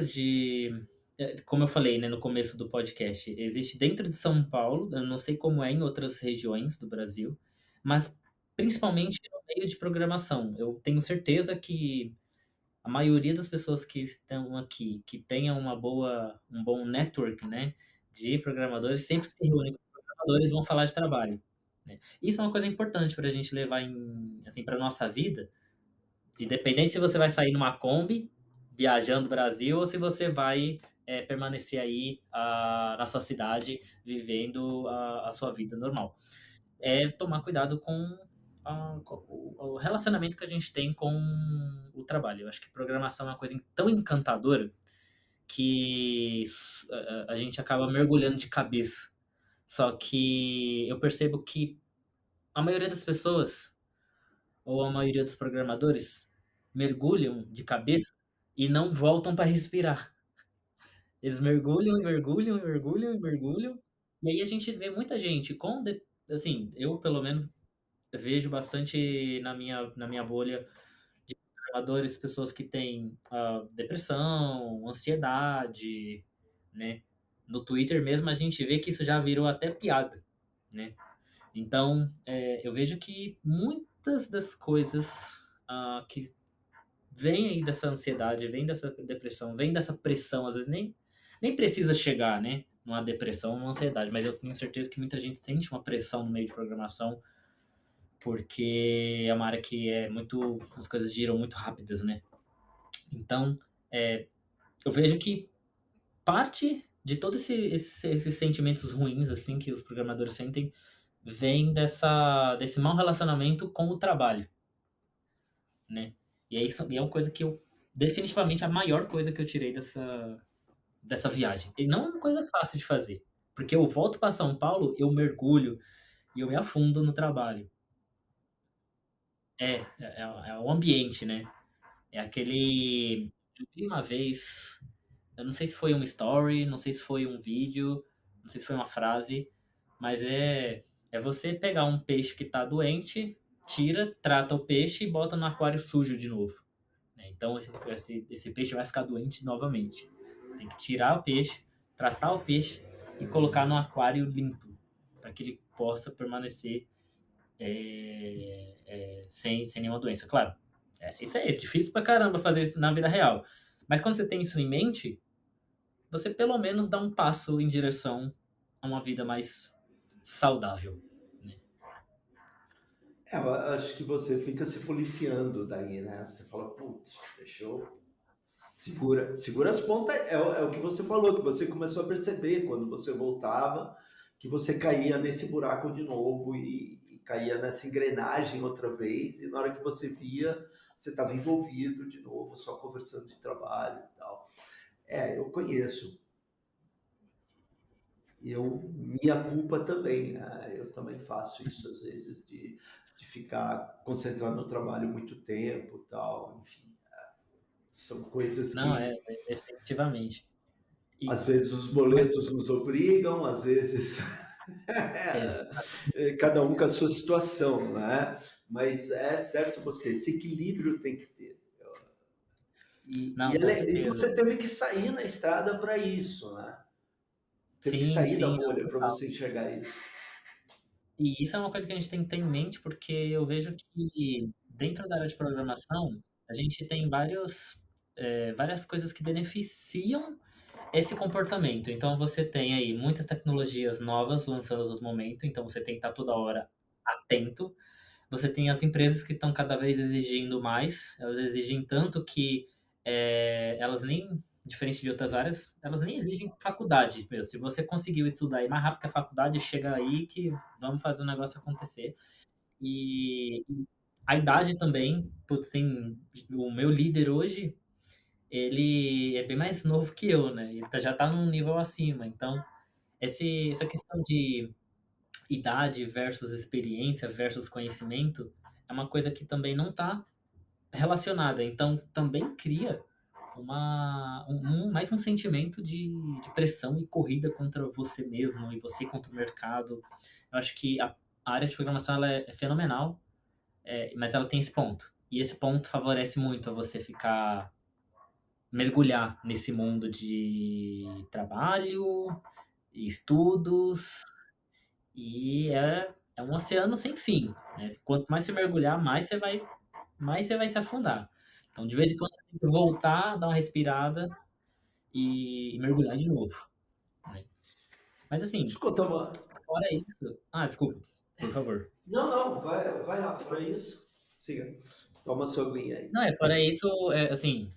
como eu falei, né, no começo do podcast, existe dentro de São Paulo, eu não sei como é em outras regiões do Brasil, mas principalmente no meio de programação. Eu tenho certeza que a maioria das pessoas que estão aqui, que tenham um bom network, né, de programadores, sempre que se reúnem com programadores, vão falar de trabalho, né? Isso é uma coisa importante para a gente levar assim, para nossa vida, independente se você vai sair numa Kombi, viajando o Brasil, ou se você vai permanecer aí na sua cidade, vivendo a sua vida normal. É tomar cuidado com o relacionamento que a gente tem com o trabalho. Eu acho que programação é uma coisa tão encantadora que a gente acaba mergulhando de cabeça. Só que eu percebo que a maioria das pessoas ou a maioria dos programadores mergulham de cabeça e não voltam para respirar. Eles mergulham e mergulham e mergulham e mergulham. E aí a gente vê muita gente assim, eu pelo menos vejo bastante na minha bolha de programadores, pessoas que têm depressão, ansiedade, né? No Twitter mesmo a gente vê que isso já virou até piada, né? Então, eu vejo que muitas das coisas que vêm aí dessa ansiedade, vêm dessa depressão, vêm dessa pressão, às vezes nem precisa chegar, né, numa depressão, numa ansiedade, mas eu tenho certeza que muita gente sente uma pressão no meio de programação, porque é uma área que as coisas giram muito rápidas, né? Então, eu vejo que parte de todos esses sentimentos ruins, assim, que os programadores sentem, vem desse mau relacionamento com o trabalho, né? E é uma coisa que definitivamente a maior coisa que eu tirei dessa viagem. E não é uma coisa fácil de fazer, porque eu volto para São Paulo, eu mergulho e eu me afundo no trabalho. É o ambiente, né? É aquele. Eu vi uma vez, eu não sei se foi um story, não sei se foi um vídeo, não sei se foi uma frase, mas é você pegar um peixe que tá doente, tira, trata o peixe e bota no aquário sujo de novo, né? Então esse peixe vai ficar doente novamente. Tem que tirar o peixe, tratar o peixe e colocar no aquário limpo, para que ele possa permanecer sem nenhuma doença. Claro, isso é difícil pra caramba fazer isso na vida real. Mas quando você tem isso em mente, você pelo menos dá um passo em direção a uma vida mais saudável, né? Eu acho que você fica se policiando daí, né? Você fala, putz, deixa eu. Segura as pontas. É o que você falou, que você começou a perceber quando você voltava, que você caía nesse buraco de novo e caía nessa engrenagem outra vez, e na hora que você via, você estava envolvido de novo, só conversando de trabalho e tal. Eu conheço. Minha culpa também, né? Eu também faço isso às vezes de ficar concentrado no trabalho muito tempo, tal, enfim, são coisas Não, que definitivamente. E, às vezes os mas, boletos nos obrigam, às vezes ex- cada um com a sua situação, né? Mas é certo você, esse equilíbrio tem que ter. não, com E certeza. você teve que sair na estrada para isso, né? Teve que Sim, sair da sim, não, bolha para total. você enxergar isso. E isso é uma coisa que a gente tem que ter em mente, porque eu vejo que dentro da área de programação, a gente tem várias coisas que beneficiam esse comportamento. Então você tem aí muitas tecnologias novas lançadas a todo momento, então você tem que estar toda hora atento. Você tem as empresas que estão cada vez exigindo mais, elas exigem tanto que elas nem, diferente de outras áreas, elas nem exigem faculdade. Meu, se você conseguiu estudar aí mais rápido que a faculdade, chega aí que vamos fazer o negócio acontecer. E a idade também, putz, tem o meu líder hoje, ele é bem mais novo que eu, né? Já tá num nível acima. Então, essa questão de idade versus experiência versus conhecimento é uma coisa que também não está relacionada. Então, também cria mais um sentimento de pressão e corrida contra você mesmo e você contra o mercado. Eu acho que a área de programação ela é fenomenal, mas ela tem esse ponto. E esse ponto favorece muito a você mergulhar nesse mundo de trabalho, estudos, e é um oceano sem fim, né? Quanto mais você mergulhar, mais você vai se afundar. Então, de vez em quando, você tem que voltar, dar uma respirada e mergulhar de novo, né? Mas Deixa assim, eu contar uma. fora isso. Ah, desculpa, por favor. Não, não, vai lá, fora isso. Siga. Toma sua aguinha aí. Não, fora isso, assim,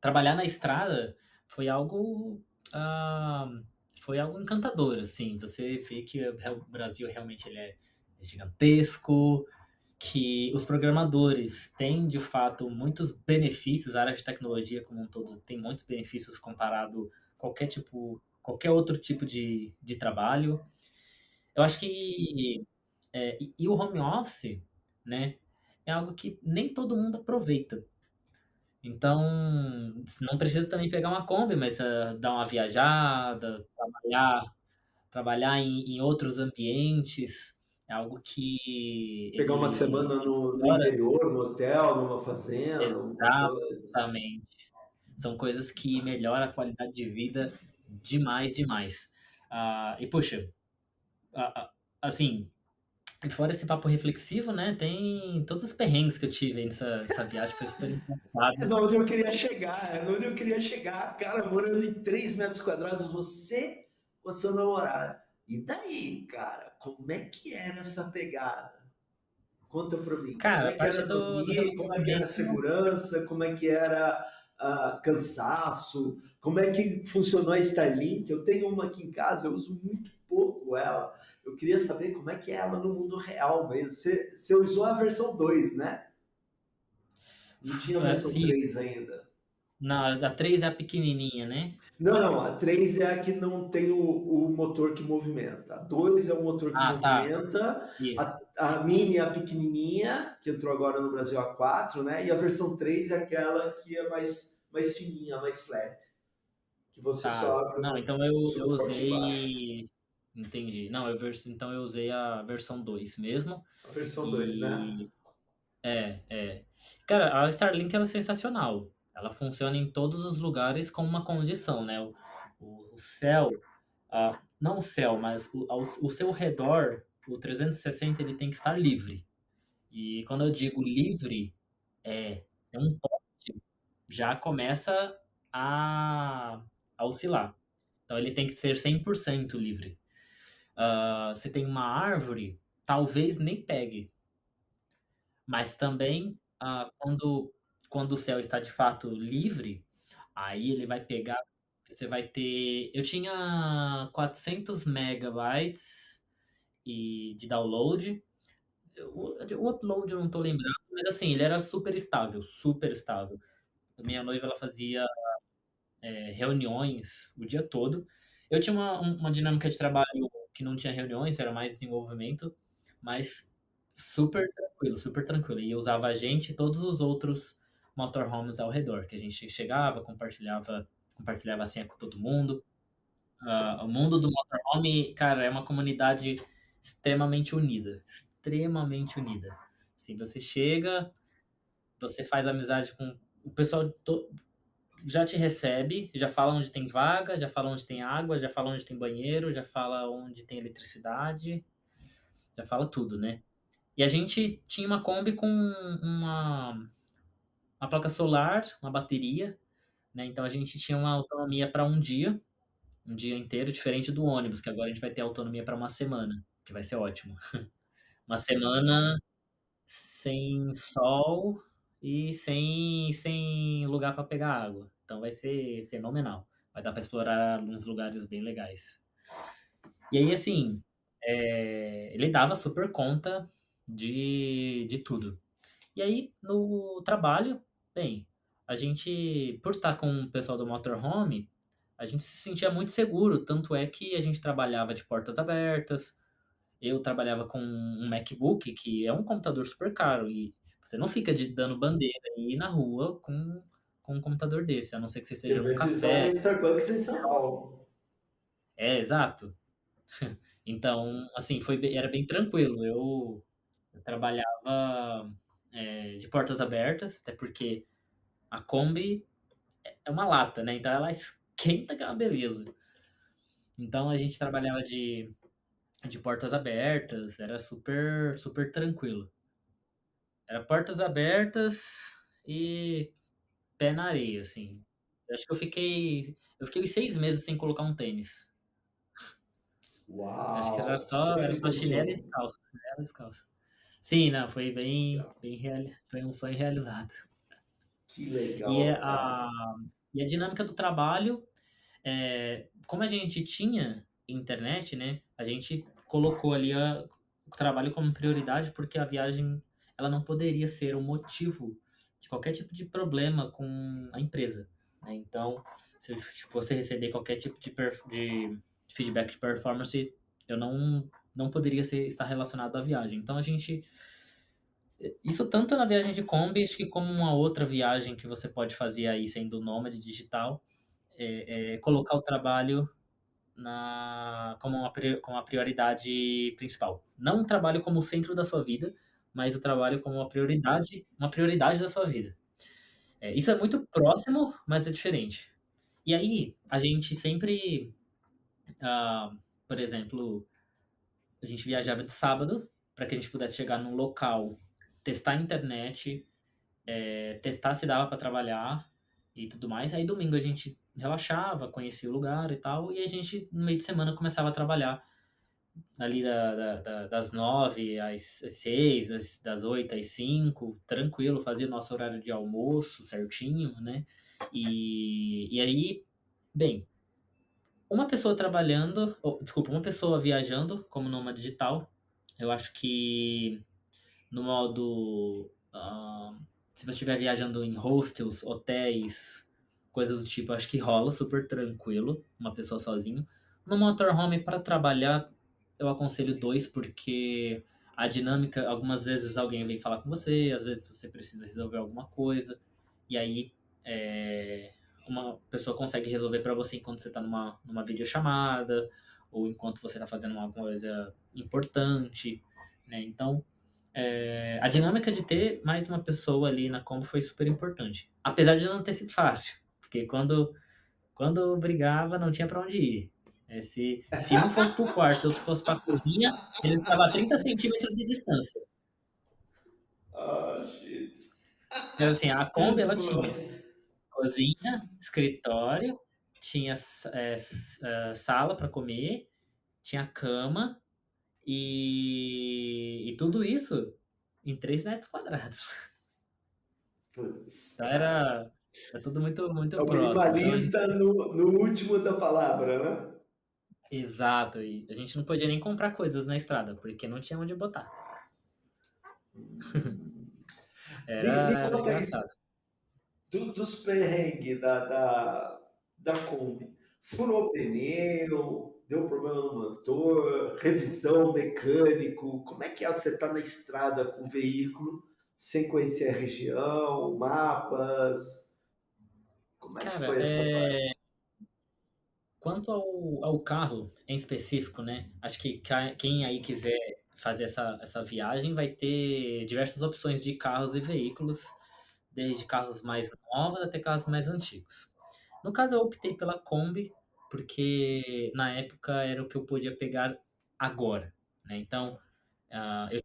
trabalhar na estrada foi algo, ah, foi algo encantador, assim. Você vê que o Brasil realmente ele é gigantesco, que os programadores têm, de fato, muitos benefícios, a área de tecnologia como um todo tem muitos benefícios comparado a qualquer outro tipo de trabalho. Eu acho que e o home office, né, é algo que nem todo mundo aproveita. Então, não precisa também pegar uma Kombi, mas dar uma viajada, trabalhar em outros ambientes, é algo que Pegar uma ele semana no melhora. interior, no hotel, numa fazenda, alguma coisa. Exatamente. São coisas que melhoram a qualidade de vida demais, demais. E poxa, a- a- assim, e fora esse papo reflexivo, né, tem todos os perrengues que eu tive aí nessa viagem, foi super É engraçado. de onde eu queria chegar, é de onde eu queria chegar. Cara, morando em 3 metros quadrados, você com a sua namorada. E daí, cara, como é que era essa pegada? Conta pra mim. Como Cara, é a que parte era do dormir? Como é que era a relacionamento. segurança? Como é que era cansaço? Como é que funcionou a Starlink? Eu tenho uma aqui em casa, eu uso muito pouco ela. Eu queria saber como é que é ela no mundo real mesmo. Você usou a versão 2, né? Não tinha a versão Sim, 3 ainda. Não, a 3 é a pequenininha, né? Não, não, a 3 é a que não tem o motor que movimenta. A 2 é o motor que Ah, tá. movimenta. Isso. A Mini é a pequenininha, que entrou agora no Brasil a 4, né? E a versão 3 é aquela que é mais fininha, mais flat, que você só Tá. abre Não, o então eu suporte embaixo. usei. Entendi. Não, então eu usei a versão 2 mesmo. A versão 2, né? E é. Cara, a Starlink ela é sensacional. Ela funciona em todos os lugares com uma condição, né? O céu, não o céu, mas o seu redor, o 360, ele tem que estar livre. E quando eu digo livre, é um poste, já começa a, a oscilar. Então ele tem que ser 100% livre. Você tem uma árvore, talvez nem pegue, mas também quando o céu está de fato livre, aí ele vai pegar. Você vai ter. Eu tinha 400 megabytes de download. O upload eu não tô lembrando, mas assim, ele era super estável, super estável. A minha noiva ela fazia reuniões o dia todo. Eu tinha uma dinâmica de trabalho que não tinha reuniões, era mais desenvolvimento, mas super tranquilo, super tranquilo. E eu usava a gente e todos os outros motorhomes ao redor, que a gente chegava, compartilhava a senha com todo mundo. O mundo do motorhome, cara, é uma comunidade extremamente unida, extremamente unida. Assim, você chega, você faz amizade com o pessoal, já te recebe, já fala onde tem vaga, já fala onde tem água, já fala onde tem banheiro, já fala onde tem eletricidade, já fala tudo, né? E a gente tinha uma Kombi com uma placa solar, uma bateria, né? Então a gente tinha uma autonomia para um dia inteiro, diferente do ônibus, que agora a gente vai ter autonomia para uma semana, que vai ser ótimo. Uma semana sem sol e sem lugar para pegar água. Então vai ser fenomenal. Vai dar para explorar uns lugares bem legais. E aí, assim, ele dava super conta de tudo. E aí, no trabalho, bem, a gente, por estar com o pessoal do motorhome, a gente se sentia muito seguro. Tanto é que a gente trabalhava de portas abertas, eu trabalhava com um MacBook, que é um computador super caro, e você não fica dando bandeira aí na rua com um computador desse, a não ser que você De seja num repente eles vão na café. Starbucks em São Paulo. Exato. Então, assim, era bem tranquilo. Eu trabalhava de portas abertas, até porque a Kombi é uma lata, né? Então ela esquenta que é uma beleza. Então a gente trabalhava de portas abertas, era super, super tranquilo. Era portas abertas e pé na areia, assim. Eu acho que eu fiquei uns 6 meses sem colocar um tênis. Acho que era Uau! só Sonho era de só chinelo e consumo. descalço, chinelo e descalço. Sim, não, foi Que bem legal. bem foi um sonho realizado. Que E legal, é cara. a dinâmica do trabalho, como a gente tinha internet, né, a gente colocou ali o trabalho como prioridade, porque a viagem ela não poderia ser o motivo de qualquer tipo de problema com a empresa, né. Então, se você receber qualquer tipo de feedback de performance, eu não poderia estar relacionado à viagem. Então a gente isso tanto na viagem de Kombi, acho que como uma outra viagem que você pode fazer aí sendo nômade digital, colocar o trabalho como uma prioridade principal. Não o trabalho como o centro da sua vida, mas o trabalho como uma prioridade da sua vida. Isso é muito próximo, mas é diferente. E aí, a gente sempre, ah, por exemplo, a gente viajava de sábado para que a gente pudesse chegar num local, testar a internet, testar se dava para trabalhar e tudo mais. Aí domingo a gente relaxava, conhecia o lugar e tal, e a gente no meio de semana começava a trabalhar ali das 9 às 6, das 8 às 5, tranquilo, fazia o nosso horário de almoço certinho, né? E aí, bem, uma pessoa trabalhando, desculpa, uma pessoa viajando como nômade digital, eu acho que no modo. Se você estiver viajando em hostels, hotéis, coisas do tipo, acho que rola super tranquilo, uma pessoa sozinho. No motorhome para trabalhar, eu aconselho 2 porque a dinâmica, algumas vezes alguém vem falar com você, às vezes você precisa resolver alguma coisa, e aí é, uma pessoa consegue resolver para você enquanto você está numa videochamada, ou enquanto você está fazendo uma coisa importante, né? Então, a dinâmica de ter mais uma pessoa ali na combo foi super importante. Apesar de não ter sido fácil, porque quando brigava não tinha para onde ir. Se um fosse pro quarto e outro fosse pra cozinha, eles estavam a 30 centímetros de distância. Ah, shit. Então, assim, a Kombi, ela Pô, tinha cozinha, escritório, tinha sala para comer, tinha cama e tudo isso em 3 metros quadrados. putz, Então cara. era tudo muito, É muito o próximo. Então, minimalista no último da palavra, né? exato. E a gente não podia nem comprar coisas na estrada, porque não tinha onde botar. Me Era conta aí, engraçado. dos perrengues da Kombi. Furou pneu, deu problema no motor, revisão mecânico. Como é que é você tá na estrada com o veículo sem conhecer a região, mapas? Como é que Cara, foi essa parte? quanto ao carro em específico, né? Acho que quem aí quiser fazer essa viagem vai ter diversas opções de carros e veículos, desde carros mais novos até carros mais antigos. No caso, eu optei pela Kombi, porque na época era o que eu podia pegar agora, né? Então, eu tinha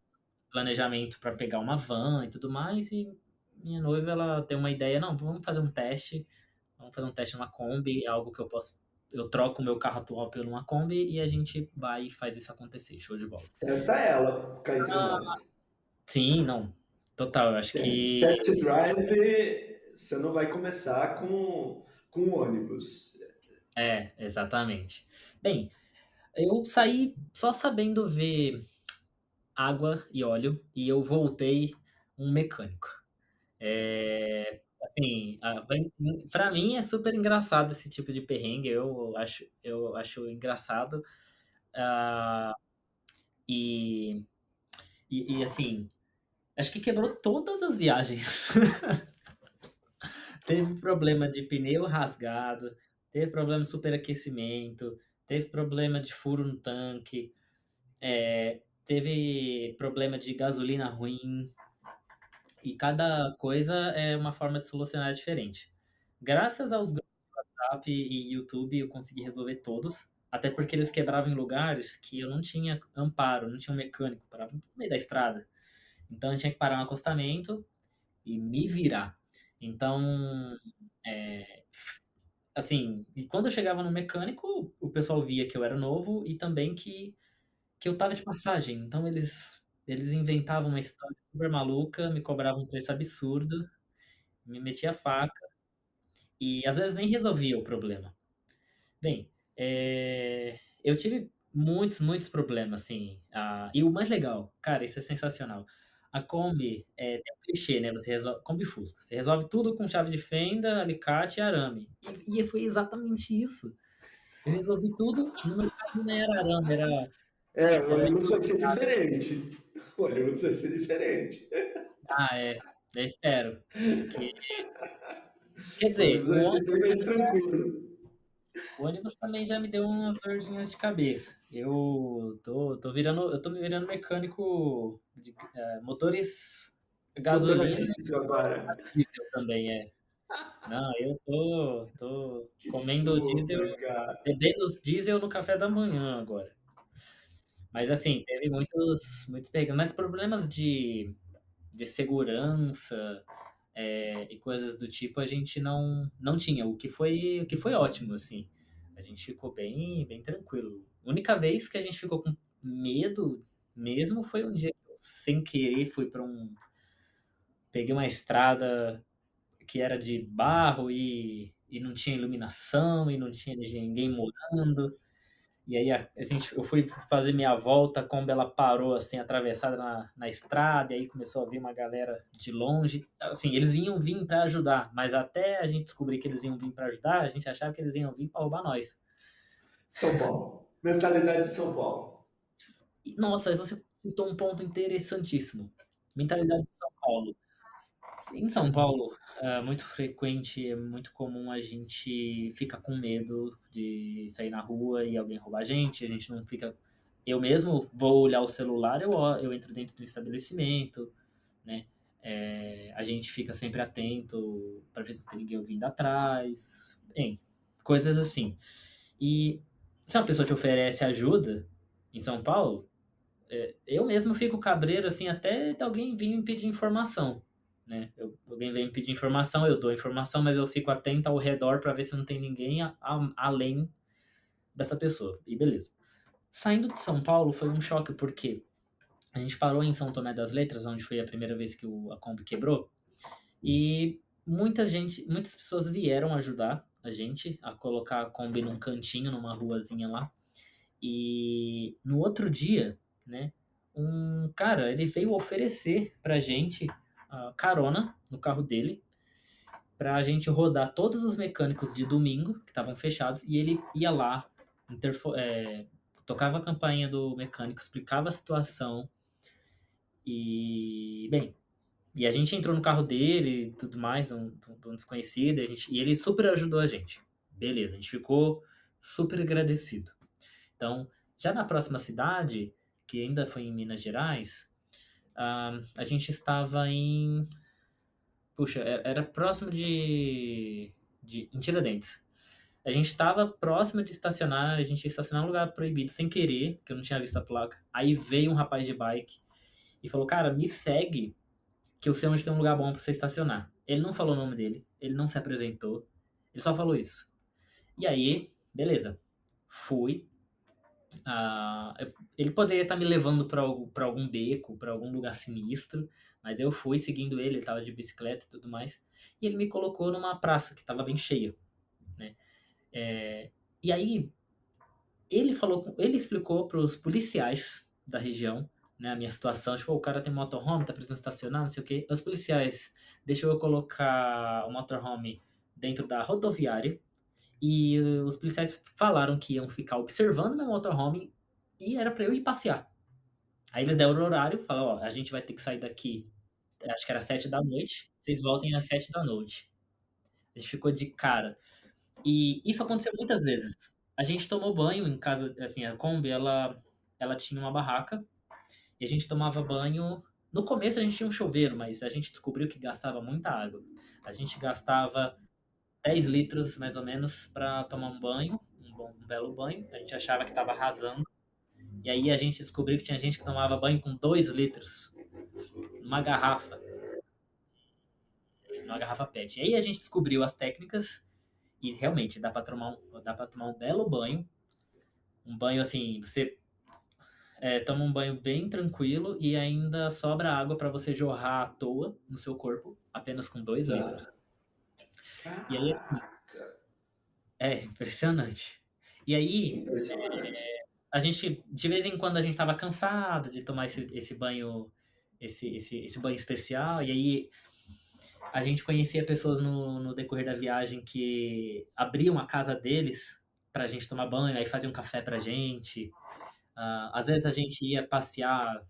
um planejamento para pegar uma van e tudo mais, e minha noiva, ela tem uma ideia, não, vamos fazer um teste numa Kombi, é algo que eu troco o meu carro atual por uma Kombi e a gente vai e faz isso acontecer, show de bola. Certa ela, cá entre nós. Sim, não, total, eu acho que Test drive, você não vai começar com ônibus. exatamente. Bem, eu saí só sabendo ver água e óleo e eu voltei um mecânico. Assim, pra mim é super engraçado esse tipo de perrengue, eu acho engraçado, ah, e assim, acho que quebrou todas as viagens. Teve problema de pneu rasgado, teve problema de superaquecimento, teve problema de furo no tanque, teve problema de gasolina ruim, e cada coisa é uma forma de solucionar diferente. Graças aos grupos de WhatsApp e YouTube, eu consegui resolver todos, até porque eles quebravam em lugares que eu não tinha amparo, não tinha um mecânico, parava no meio da estrada. Então eu tinha que parar no acostamento e me virar. Então, é, assim, e quando eu chegava no mecânico, o pessoal via que eu era novo e também que eu tava de passagem. Então eles inventavam uma história super maluca, me cobravam um preço absurdo, me metia a faca e às vezes nem resolvia o problema. Bem, eu tive muitos, muitos problemas, assim. E o mais legal, cara, isso é sensacional. A Kombi, tem um clichê, né? Você resolve, Kombi Fusca. Você resolve tudo com chave de fenda, alicate e arame. E foi exatamente isso. Eu resolvi tudo. No meu caso, não era arame, É, o era ônibus vai ser improvisado. diferente. O ônibus vai ser diferente. Eu espero. Porque, quer O dizer, ônibus vai ser bem mais tranquilo. o ônibus também já me deu umas dorzinhas de cabeça. Eu tô me virando mecânico de motores Motor a gasolina diesel agora. e diesel também, é. Não, eu tô Que comendo diesel, super, cara. bebendo os diesel no café da manhã agora. Mas assim, teve muitos, muitos perrengues, mas problemas de segurança, e coisas do tipo a gente não tinha, o que foi ótimo, assim. A gente ficou bem, bem tranquilo. A única vez que a gente ficou com medo mesmo foi um dia que eu, sem querer, peguei uma estrada que era de barro e não tinha iluminação e não tinha ninguém morando. E aí eu fui fazer minha volta, a Kombi ela parou assim, atravessada na estrada, e aí começou a vir uma galera de longe. Assim, eles iam vir para ajudar, mas até a gente descobrir que eles iam vir para ajudar, a gente achava que eles iam vir para roubar nós. São Paulo. Mentalidade de São Paulo. E, nossa, você citou um ponto interessantíssimo. Mentalidade de São Paulo. Em São Paulo, é muito frequente, é muito comum a gente ficar com medo de sair na rua e alguém roubar a gente não fica. Eu mesmo vou olhar o celular, eu entro dentro do estabelecimento, né? A gente fica sempre atento para ver se não tem ninguém vindo atrás, bem, coisas assim. E se uma pessoa te oferece ajuda em São Paulo, eu mesmo fico cabreiro assim até de alguém vir me pedir informação, né? Alguém vem me pedir informação, eu dou informação, mas eu fico atento ao redor para ver se não tem ninguém além dessa pessoa. E beleza. Saindo de São Paulo foi um choque porque a gente parou em São Tomé das Letras, onde foi a primeira vez que a Kombi quebrou, e muitas pessoas vieram ajudar a gente a colocar a Kombi num cantinho, numa ruazinha lá. E no outro dia, né, um cara, ele veio oferecer pra gente carona no carro dele, pra gente rodar todos os mecânicos de domingo, que estavam fechados, e ele ia lá, tocava a campainha do mecânico, explicava a situação, e, bem, e a gente entrou no carro dele e tudo mais, um desconhecido, e ele super ajudou a gente. Beleza, a gente ficou super agradecido. Então, já na próxima cidade, que ainda foi em Minas Gerais, a gente estava em. Puxa, era próximo em Tiradentes. A gente estava próximo de estacionar, a gente ia estacionar num lugar proibido sem querer, que eu não tinha visto a placa. Aí veio um rapaz de bike e falou: Cara, me segue, que eu sei onde tem um lugar bom pra você estacionar. Ele não falou o nome dele, ele não se apresentou, ele só falou isso. E aí, beleza. Fui, ele poderia estar me levando para algum beco, para algum lugar sinistro, mas eu fui seguindo ele estava de bicicleta e tudo mais, e ele me colocou numa praça que estava bem cheia, né? E aí ele explicou para os policiais da região, né, a minha situação, tipo, o cara tem motorhome, tá precisando estacionar, não sei o quê. Os policiais deixou eu colocar o motorhome dentro da rodoviária e os policiais falaram que iam ficar observando meu motorhome e era para eu ir passear. Aí eles deram o horário, falaram, ó, a gente vai ter que sair daqui, acho que era 7 da noite, vocês voltem às 7 da noite. A gente ficou de cara. E isso aconteceu muitas vezes. A gente tomou banho em casa, assim, a Kombi, ela tinha uma barraca e a gente tomava banho. No começo a gente tinha um chuveiro, mas a gente descobriu que gastava muita água. A gente gastava 10 litros mais ou menos para tomar um banho, um belo banho. A gente achava que estava arrasando. E aí a gente descobriu que tinha gente que tomava banho com 2 litros numa garrafa, numa garrafa PET. E aí a gente descobriu as técnicas e realmente dá para tomar um belo banho. Um banho assim, você toma um banho bem tranquilo e ainda sobra água para você jorrar à toa no seu corpo, apenas com 2 litros. Tá. E aí, assim, Caraca, é impressionante. E aí, impressionante. a gente, de vez em quando, a gente tava cansado de tomar esse banho, esse banho especial, e aí a gente conhecia pessoas no decorrer da viagem que abriam a casa deles pra gente tomar banho, aí faziam café pra gente. Às vezes a gente ia passear,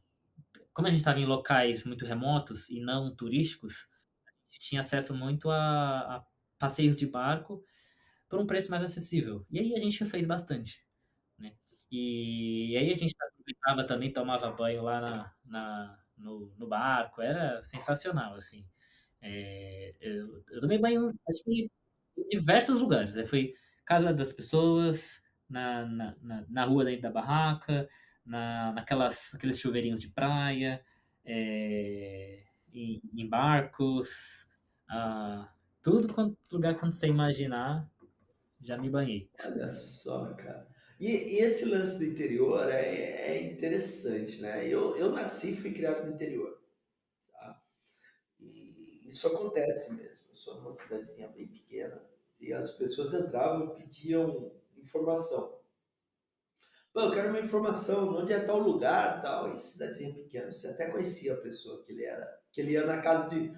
como a gente estava em locais muito remotos e não turísticos, a gente tinha acesso muito a passeios de barco por um preço mais acessível. E aí a gente fez bastante, né? E aí a gente aproveitava também, tomava banho lá no barco, era sensacional, assim. Eu tomei banho, acho que em diversos lugares, né? Fui casa das pessoas, na rua dentro da barraca, naqueles chuveirinhos de praia, em barcos, ah, tudo quanto lugar quando você imaginar, já me banhei. Olha só, cara. E esse lance do interior é interessante, né? Eu nasci e fui criado no interior, tá? E isso acontece mesmo. Eu sou numa cidadezinha bem pequena e as pessoas entravam e pediam informação. Pô, eu quero uma informação, onde é tal lugar, tal, e cidadezinha pequena. Você até conhecia a pessoa que ele ia na casa de.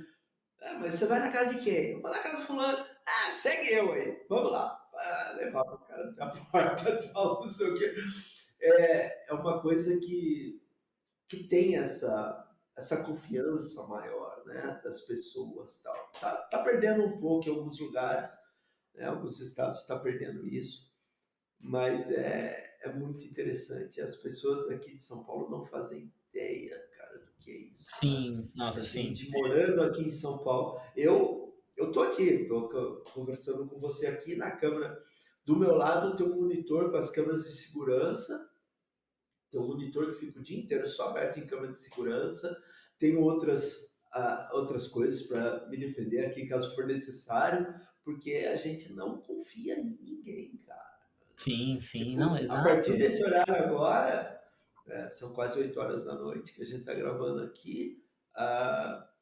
Ah, mas você vai na casa de quem? Eu vou na casa do fulano. Ah, segue eu aí, vamos lá. Ah, levava o cara até a porta, tal, não sei o quê. É uma coisa que tem essa confiança maior, né, das pessoas, tal. Tá perdendo um pouco em alguns lugares, né, alguns estados está perdendo isso, mas é muito interessante. As pessoas aqui de São Paulo não fazem ideia, cara, do que é isso, tá? Sim, A nossa, sim. gente morando aqui em São Paulo, eu tô aqui, tô conversando com você aqui na câmera. Do meu lado tem um monitor com as câmeras de segurança, tem um monitor que fica o dia inteiro só aberto em câmera de segurança. Tenho outras coisas para me defender aqui caso for necessário, porque a gente não confia em ninguém, cara. Sim, sim, não, Tipo, a exato. partir desse horário agora, são quase 8 horas da noite que a gente está gravando aqui.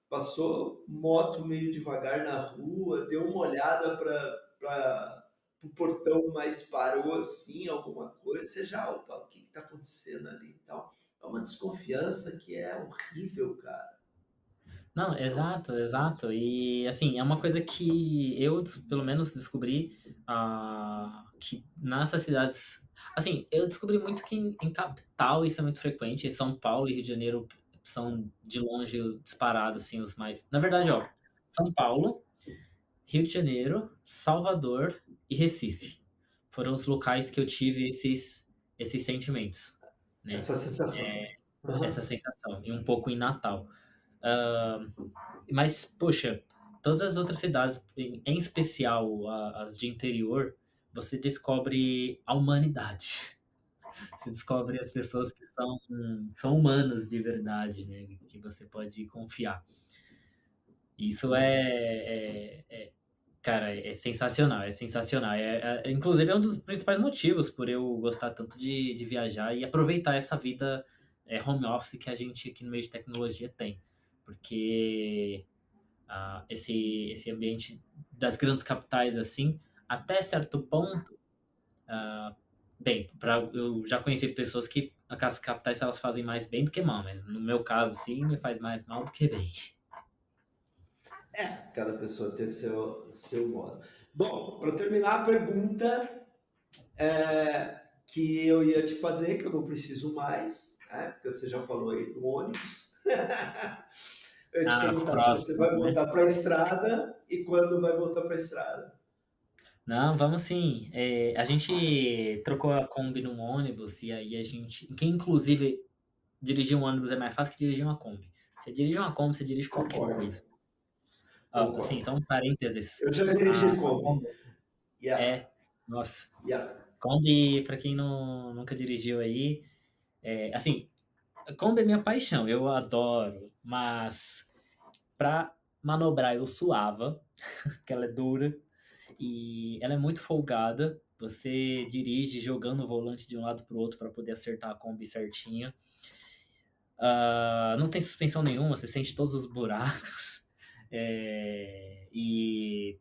Passou moto meio devagar na rua, deu uma olhada para o portão, mas parou assim, alguma coisa. Você já, opa, o que está acontecendo ali e tal. É uma desconfiança que é horrível, cara. Não, É exato, horrível. exato. E assim, é uma coisa que eu, pelo menos, descobri que nessas cidades. Assim, eu descobri muito que em capital isso é muito frequente. São Paulo e Rio de Janeiro são de longe disparados, assim, os mais. Na verdade, ó, São Paulo, Rio de Janeiro, Salvador e Recife foram os locais que eu tive esses sentimentos, né? Essa sensação. Essa Aham. sensação. E um pouco em Natal. Ah, mas, poxa, todas as outras cidades, em especial as de interior, você descobre a humanidade. Você descobre as pessoas que são humanas de verdade, né? Que você pode confiar. Isso cara, é sensacional, é sensacional. Inclusive, é um dos principais motivos por eu gostar tanto de viajar e aproveitar essa vida home office que a gente aqui no meio de tecnologia tem. Porque esse ambiente das grandes capitais, assim, até certo ponto, bem, eu já conheci pessoas que as capitais elas fazem mais bem do que mal, mas no meu caso, assim, me faz mais mal do que bem. Cada pessoa tem seu modo. Bom, para terminar a pergunta que eu ia te fazer, que eu não preciso mais, né? Porque você já falou aí do ônibus. Eu ia te As perguntar se você próximas, vai né? voltar para a estrada e quando vai voltar para a estrada. Não, vamos sim. A gente trocou a Kombi num ônibus e aí a gente. Que inclusive dirigir um ônibus é mais fácil que dirigir uma Kombi. Você dirige uma Kombi, você dirige qualquer Concordo, coisa. Ah, assim, concordo. só um parênteses. Eu já A dirigi Kombi. Kombi Yeah, é. Nossa. yeah. Kombi, pra quem nunca dirigiu aí, assim, a Kombi é minha paixão, eu adoro, mas pra manobrar eu suava, porque ela é dura e ela é muito folgada. Você dirige jogando o volante de um lado pro outro para poder acertar a Kombi certinho. Não tem suspensão nenhuma, você sente todos os buracos. E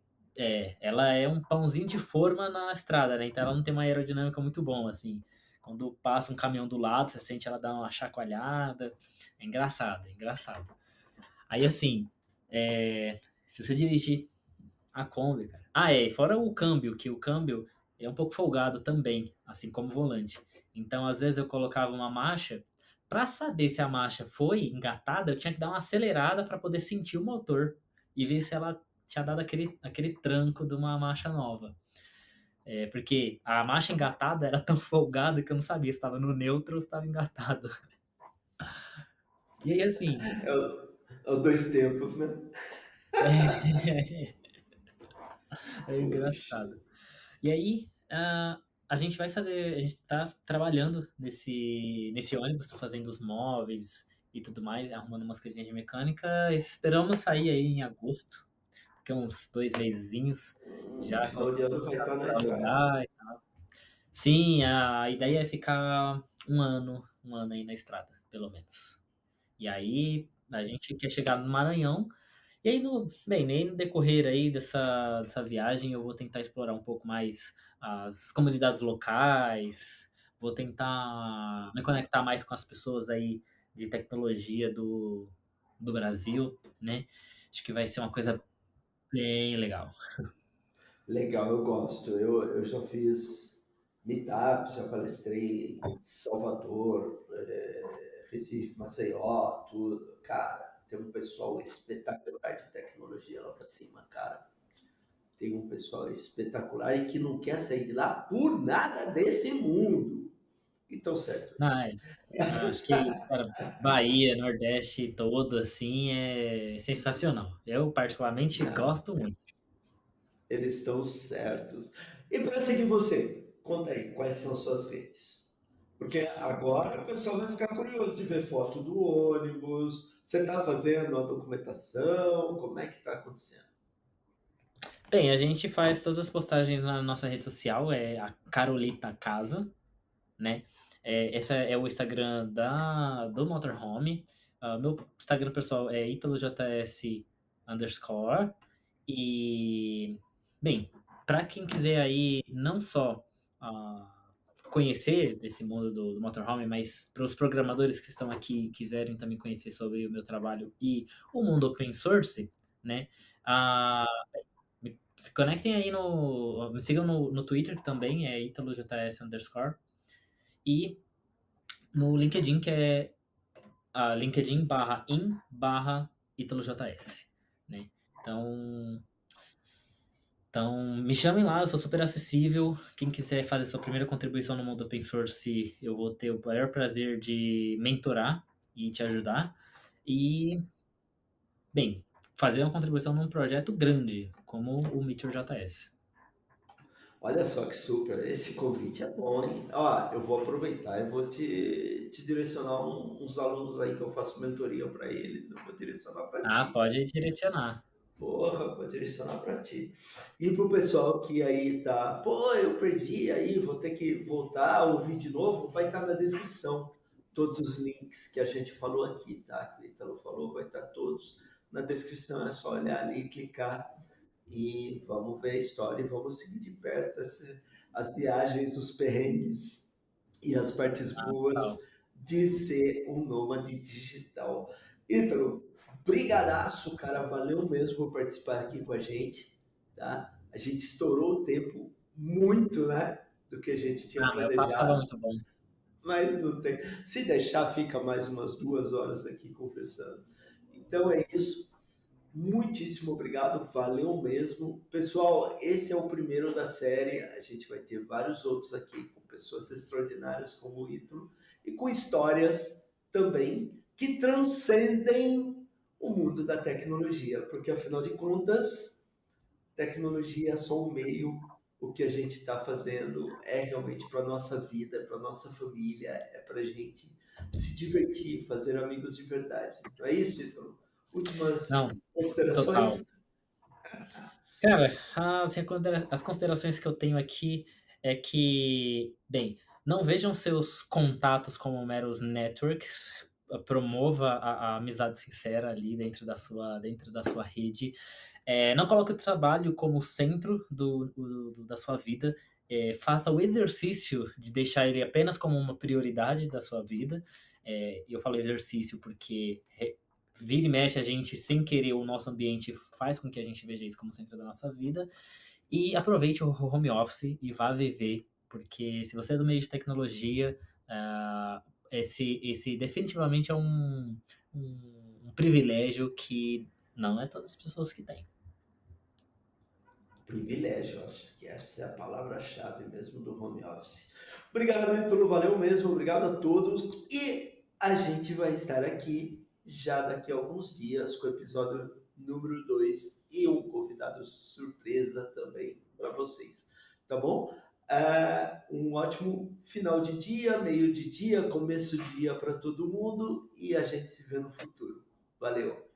ela é um pãozinho de forma na estrada, né? Então ela não tem uma aerodinâmica muito bom, assim. Quando passa um caminhão do lado, você sente ela dar uma chacoalhada. É engraçado, é engraçado. Aí, assim, se você dirigir a Kombi, cara. Fora o câmbio, que o câmbio é um pouco folgado também, assim como o volante. Então, às vezes eu colocava uma marcha, para saber se a marcha foi engatada, eu tinha que dar uma acelerada para poder sentir o motor e ver se ela tinha dado aquele tranco de uma marcha nova. Porque a marcha engatada era tão folgada que eu não sabia se estava no neutro ou se estava engatado. E aí, assim, É o dois tempos, né? é Poxa. engraçado. E aí, a gente vai fazer, a gente está trabalhando nesse ônibus, tá fazendo os móveis e tudo mais, arrumando umas coisinhas de mecânica. Esperamos sair aí em agosto, que é uns 2 mesinhos, já Final de colocando ano tudo vai estar na para estrada. alugar. Sim, a ideia é ficar um ano aí na estrada, pelo menos. E aí, a gente quer chegar no Maranhão e aí, no decorrer aí dessa viagem, eu vou tentar explorar um pouco mais as comunidades locais, vou tentar me conectar mais com as pessoas aí de tecnologia do Brasil, né? Acho que vai ser uma coisa bem legal. Legal, eu gosto. Eu já fiz meetups, já palestrei em Salvador, Recife, Maceió, tudo. Cara, tem um pessoal espetacular de tecnologia lá pra cima, cara. Tem um pessoal espetacular e que não quer sair de lá por nada desse mundo. Então, certo, Ah, isso. eu acho que, cara, Bahia, Nordeste todo, assim, é sensacional. Eu, particularmente, Não, gosto muito. eles estão certos. E para seguir você, conta aí, quais são suas redes? Porque agora o pessoal vai ficar curioso de ver foto do ônibus. Você está fazendo a documentação? Como é que está acontecendo? Bem, a gente faz todas as postagens na nossa rede social, é a Carolita Casa, né? Esse é o Instagram do Motorhome. Meu Instagram pessoal é italojs underscore. E, bem, para quem quiser aí não só ah, conhecer esse mundo do motorhome, mas para os programadores que estão aqui e quiserem também conhecer sobre o meu trabalho e o mundo open source, né? ah, Se conectem aí me sigam no Twitter, que também é italojs underscore, e no LinkedIn, que é LinkedIn /in /italojs, né? Então, me chamem lá, eu sou super acessível. Quem quiser fazer sua primeira contribuição no mundo open source, eu vou ter o maior prazer de mentorar e te ajudar. E, bem, fazer uma contribuição num projeto grande, como o Meteor JS. Olha só que super, esse convite é bom, hein? Ó, eu vou aproveitar e vou te direcionar uns alunos aí que eu faço mentoria para eles. Eu vou direcionar para Ah, ti. pode direcionar. Porra, vou direcionar para ti. E pro pessoal que aí tá, pô, eu perdi aí, vou ter que voltar a ouvir de novo, vai estar na descrição. Todos os links que a gente falou aqui, tá? Que o Italo falou, vai estar todos na descrição. É só olhar ali e clicar e vamos ver a história e vamos seguir de perto as viagens, os perrengues e as partes Total. boas de ser um nômade digital. Ítalo, brigadaço, cara, valeu mesmo por participar aqui com a gente, tá? A gente estourou o tempo muito, né, do que a gente tinha Ah, mas o papo tava planejado, muito bom. mas não tem. Se deixar, fica mais umas 2 horas aqui conversando. Então é isso. Muitíssimo obrigado, valeu mesmo. Pessoal, esse é o primeiro da série. A gente vai ter vários outros aqui com pessoas extraordinárias como o Ítalo e com histórias também que transcendem o mundo da tecnologia, porque afinal de contas, tecnologia é só um meio. O que a gente está fazendo é realmente para a nossa vida, para a nossa família, é para a gente se divertir, fazer amigos de verdade. Não é isso, Ítalo? Não, Últimas total. considerações? Cara, as considerações que eu tenho aqui é que, bem, não vejam seus contatos como meros networks, promova a amizade sincera ali dentro da sua rede. Não coloque o trabalho como centro da sua vida. Faça o exercício de deixar ele apenas como uma prioridade da sua vida. E eu falo exercício porque vira e mexe a gente, sem querer, o nosso ambiente faz com que a gente veja isso como centro da nossa vida. E aproveite o home office e vá viver, porque se você é do meio de tecnologia, esse definitivamente é um privilégio que não é todas as pessoas que têm. Privilégio, acho que essa é a palavra-chave mesmo do home office. Obrigado, Ítalo, valeu mesmo, obrigado a todos. E a gente vai estar aqui já daqui a alguns dias com o episódio número 2 e um convidado surpresa também para vocês, tá bom? Um ótimo final de dia, meio de dia, começo de dia para todo mundo e a gente se vê no futuro. Valeu!